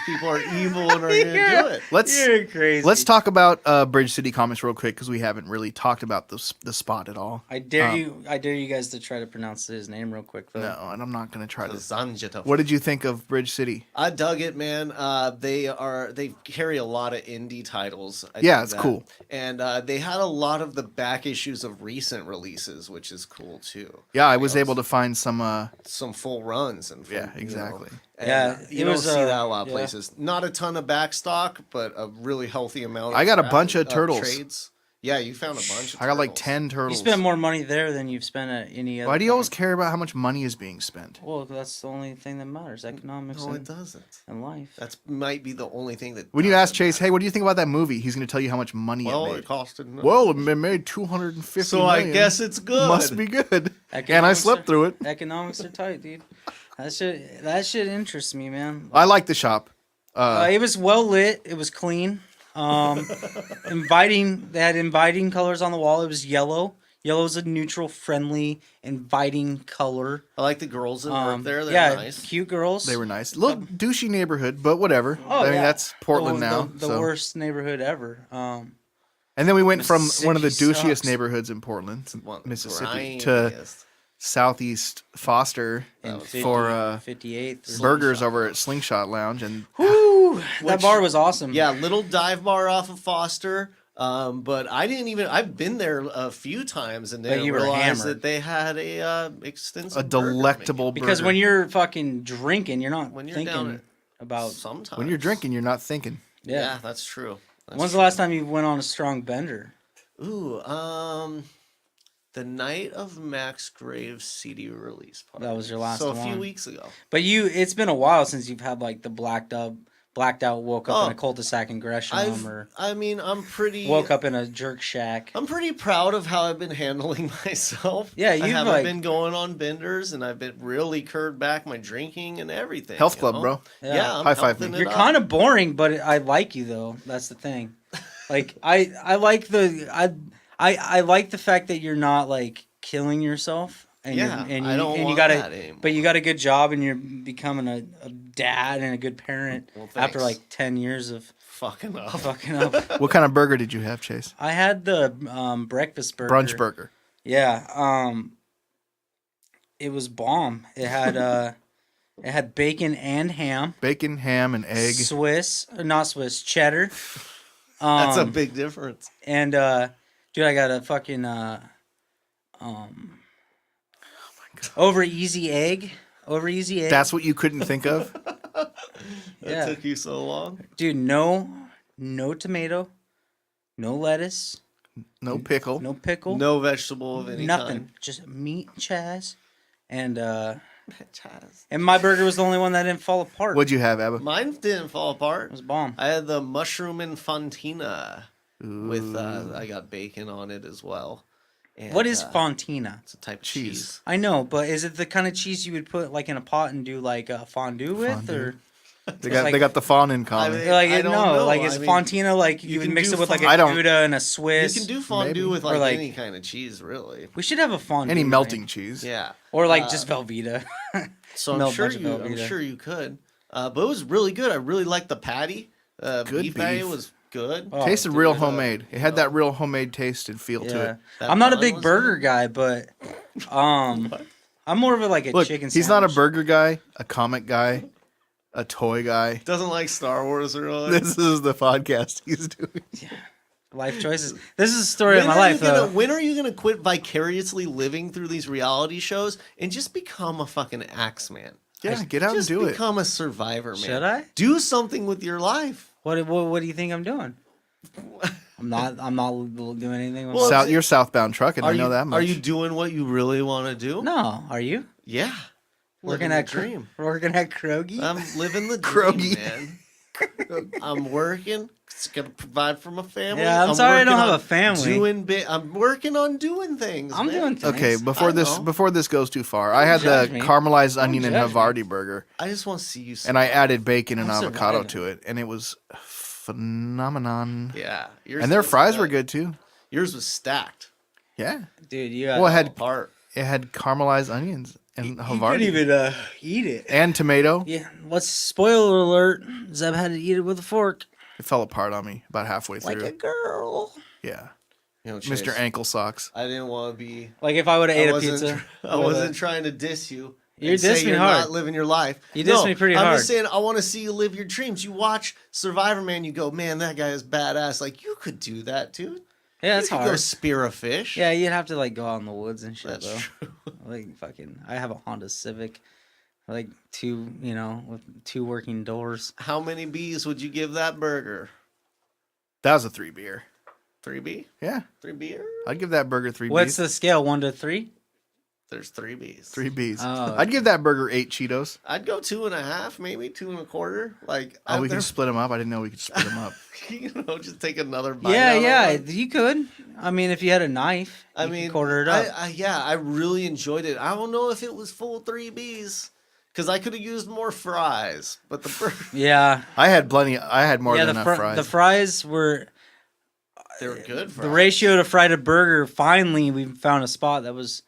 people are evil and are going to do it? You're crazy. let's talk about Bridge City Comics real quick because we haven't really talked about the spot at all. I dare you guys to try to pronounce his name real quick though. No, and I'm not going to try to. Zanjita. What did you think of Bridge City? I dug it, man. They carry a lot of indie titles. I Yeah, dig it's that. cool. And they had a lot of the back issues of recent releases, which is cool too. Yeah, I was able to find some. Some full runs and Yeah, exactly. Yeah, you it don't was, see that a lot of yeah. places. Not a ton of back stock, but a really healthy amount. I got a bunch of turtles. Trades. Yeah, you found a bunch. Of I got like turtles. 10 You turtles. spent more money there than you've spent at any other. Why do you always comic. care about how much money is being spent? Well, that's the only thing that matters: economics No, it and, doesn't. and life. That's might be the only thing that. When you ask doesn't Chase, hey, what do you think about that movie? He's going to tell you how much money well, it it made. costed. Well, it made 250 so I million. guess it's good. Must be good. And I Economics slept are- through it. Economics are tight, dude. That shit interests me, man. I like the shop. It was well lit. It was clean. Inviting. They had inviting colors on the wall. It was yellow. Yellow is a neutral, friendly, inviting color. I like the girls that work there. They're yeah, nice. cute girls. They were nice. Little douchey neighborhood, but whatever. Oh, I mean, yeah. that's Portland now. The so. worst neighborhood ever. And then we went from one of the Mississippi douchiest sucks. neighborhoods in Portland, One- Mississippi, to grimiest. Southeast Foster in for 58th. burgers over at Slingshot Lounge, and Woo! Whew, that Which- bar was awesome. Yeah, little dive bar off of Foster. But I've been there a few times and But didn't you were realize hammered. that they had a extensive A burger delectable because burger. when you're fucking drinking, you're not When you're thinking down about. menu. Sometimes. When you're drinking, you're not thinking. Yeah, that's true. When's the last time you went on a strong bender? Ooh, the night of Max Graves' CD release party. That was your last So a one. few weeks ago. But it's been a while since you've had like the blacked out, woke up in a Oh, cul-de-sac in Gresham, or I'm pretty. woke up in a jerk shack. I'm pretty proud of how I've been handling myself. Yeah, I you've, haven't like- been going on benders, and I've been really curbed back my drinking and everything. Health you club, know? bro. Yeah, I'm High five healthing me. it You're up. kind of boring, but I like you though. That's the thing. Like I like I like the fact that you're not like killing yourself. And Yeah, and I don't want got that anymore. but you got a good job and you're becoming a dad and a good parent Well, after thanks. like 10 years of fucking up. fucking up. What kind of burger did you have, Chase? I had the breakfast burger. Brunch burger. Yeah. It was bomb. It had bacon and ham. Bacon, ham, and egg. Swiss, or not Swiss, cheddar. That's a big difference. And dude, I got a fucking over easy egg. Over easy egg. That's what you couldn't think of? That Yeah. took you so long. Dude, no tomato, no lettuce, No pickle. no pickle, No vegetable of any nothing. Just meat, chaz, and kind. Chaz. my burger was the only one that didn't fall apart. What'd you have, Abba? Mine didn't fall It apart. was bomb. I had the mushroom and fontina with I got bacon on it as well. And, What is fontina? It's a type of Cheese. cheese. I know, but is it the kind of cheese you would put like in a pot and do like a fondue with, Fondue. or They got like- they got the fawn in common. mean, like I don't no, know. like I is mean, fontina like you you would can mix do it with like I a don't- Gouda and a You Swiss? can do fondue Maybe. with Or like, like- any kind of cheese, really. We should have a fondue. Any night. melting cheese. Yeah. or like just Velveeta. So I'm Melt sure bunch of you. I'm Velveeta. sure you could. But it was really good. I really liked the patty. Good beef patty beef. was good. Oh, Tasted dude, real uh, homemade. It had that real homemade taste and feel to Yeah, it. That I'm not a bun big was burger good. guy, but I'm more of a like a Look, chicken. he's not a sandwich. burger guy, a comic guy, a toy guy. Doesn't like Star Wars really. This is the podcast he's doing. Life choices. This is the story of my life, though. When are you gonna quit vicariously living through these reality shows and just become a fucking Axeman? Yeah, get out and Just do it. become a survivor, man. Should I? Do something with your life. What do you think I'm doing? I'm not doing anything. With Well, my- You're southbound trucking. I Are know you that much. are you doing what you really want to do? no, are you Yeah. working Living the at dream. Working at Krogi? I'm living the dream, Krogi. man. I'm working. It's gonna provide for my family. Yeah, I'm sorry I don't working have on a family. I'm working on doing things. I'm man. doing things. Okay, before I this know. before this goes too far, I had judge the me. caramelized onion and judge me. Havarti burger, I just want to see you. and I added bacon and I'm avocado surviving. to it, and it was phenomenon. Yeah, yours And their was fries were good too. Yours was stacked. Yeah, Dude, you well, Apart. it had caramelized onions and you Havarti couldn't even eat it. and tomato. Yeah, let's spoiler alert. Zeb had to eat it with a fork. It fell apart on me about halfway Like through. a girl. Yeah, You know, Chase, Mr. Ankle Socks. I didn't want to be. Like if I would have ate I a wasn't. pizza. I wasn't trying to diss you. You and say dissed me you're hard. Not living your life. You dissed me pretty hard. I'm just saying. I want to see you live your dreams. You watch Survivor Man. You go, man, that guy is badass. Like you could do that, dude. Yeah, that's you could go hard. spear a fish. Yeah, you'd have to like go out in the woods and shit That's though. true. Like fucking, I have a Honda Civic, like with 2 working doors. How many B's would you give that burger? That was a 3 beer. 3B? Yeah, 3 beer? I'd give that burger 3 What's Bs. the scale? 1 to 3? There's 3 B's. 3 Bs. Oh. I'd give that burger 8 Cheetos. I'd go 2.5, maybe 2.25. Like, Oh, we there- can split them up. I didn't know we could split them up. you know, just take another bite. Yeah, out of yeah, one. you could. I mean, if you had a knife, I you mean, could quarter it up. I really enjoyed it. I don't know if it was full 3 Bs because I could have used more fries, but the burger, Yeah, I had plenty. I had more yeah. than enough fries. The fries were they were good. Fries. the ratio to fry to burger. Finally, we found a spot that was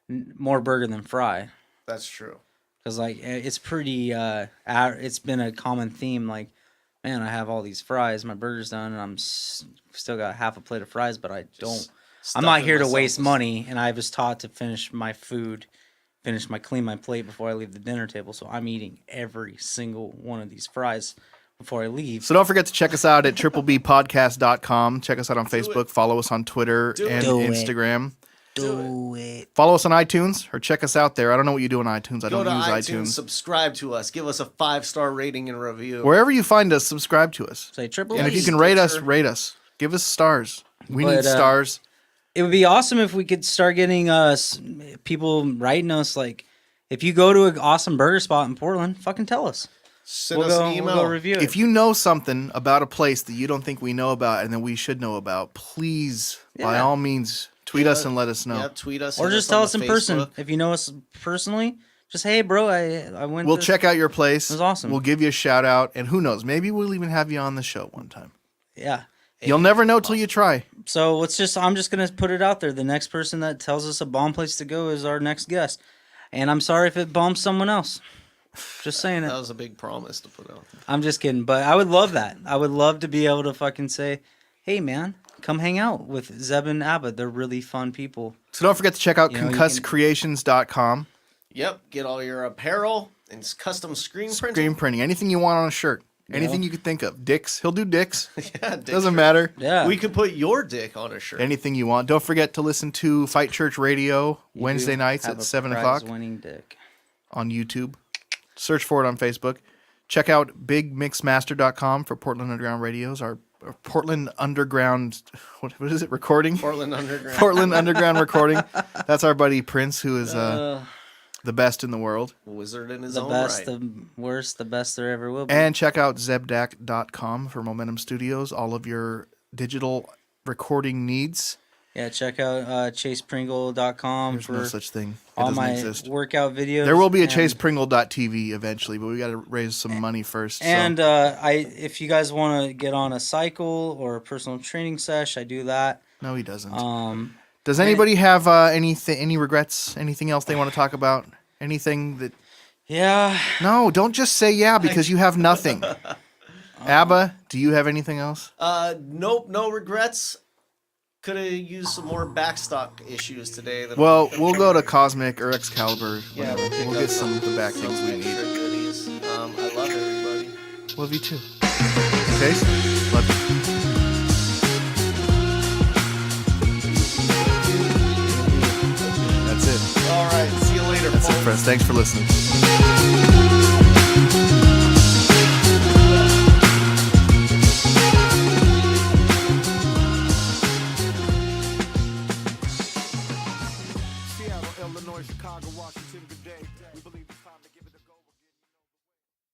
more burger than fry. That's true. Because like it's pretty it's been a common theme, like, man, I have all these fries, my burger's done, and I'm still got half a plate of fries, but I don't, I'm not stuffing here to myself waste with- money, and I was taught to finish my food, clean my plate before I leave the dinner table, so I'm eating every single one of these fries before I leave. So don't forget to check us out at triplebpodcast.com. Check us out on Facebook. Follow us on Twitter and Do it. Instagram. Do it. Follow us on iTunes or check us out there. I don't know what you do on iTunes. I Go don't to use iTunes, iTunes. subscribe to us, give us a 5-star rating and review. Wherever you find us, subscribe to us. Say triple. And if you Stitcher. can rate us, rate us. Give us stars. We need But, stars. It would be awesome if we could start getting people writing us. Like, if you go to an awesome burger spot in Portland, fucking tell us. Send us an email. We'll go review it. If you know something about a place that you don't think we know about and that we should know about, please, by Yeah. all means, tweet us and let us know. Yeah, tweet us. or hit just on tell the us in person. Facebook. If you know us personally, just, hey, bro, I went. We'll this- check out your place. It was awesome. We'll give you a shout out, and who knows? Maybe we'll even have you on the show one time. Yeah. You'll never know till you try. So I'm just gonna put it out there. The next person that tells us a bomb place to go is our next guest, and I'm sorry if it bombs someone else. Just saying That it. was a big promise to put out. I'm just kidding, but I would love that. I would love to be able to fucking say, hey man, come hang out with Zeb and Aba. They're really fun people. So don't forget to check out You know, you concusscreations.com. Yep, get all your apparel and custom screen printing. Screen printing. Anything you want on a shirt. Anything you could think of. Dicks. He'll do dicks. Yeah, dick Doesn't shirt. matter. Yeah. We could put your dick on a shirt. Anything you want. Don't forget to listen to Fight Church Radio You Wednesday do nights have at a 7 o'clock prize-winning dick. on YouTube. Search for it on Facebook. Check out bigmixmaster.com for Portland Underground Radios. Our Portland Underground, what is it, recording? Portland Underground. Portland Underground recording. That's our buddy Prince, who is the best in the world. Wizard in his The own best, right. the worst, the best there ever will be. And check out zebdac.com for Momentum Studios, all of your digital recording needs. Yeah, check out chasepringle.com There's for no such thing. It all doesn't my exist. workout videos. There will be a and- chasepringle.tv eventually, but we got to raise some money first. And so. if you guys want to get on a cycle or a personal training sesh, I do that. No, he doesn't. Does Does anybody have any regrets? Anything else they want to talk about? Anything that? Yeah. No, don't just say yeah because you have nothing. Abba, do you have anything else? Nope, no regrets. Could have used some more backstock issues today. Well, we'll go to Cosmic or Excalibur. Yeah, Whatever. pick We'll up get some of the back some things we extra need. goodies. I love everybody. Love you too. Chase, love you. That's it. All right, see you later, That's it, folks. friends. Thanks for listening.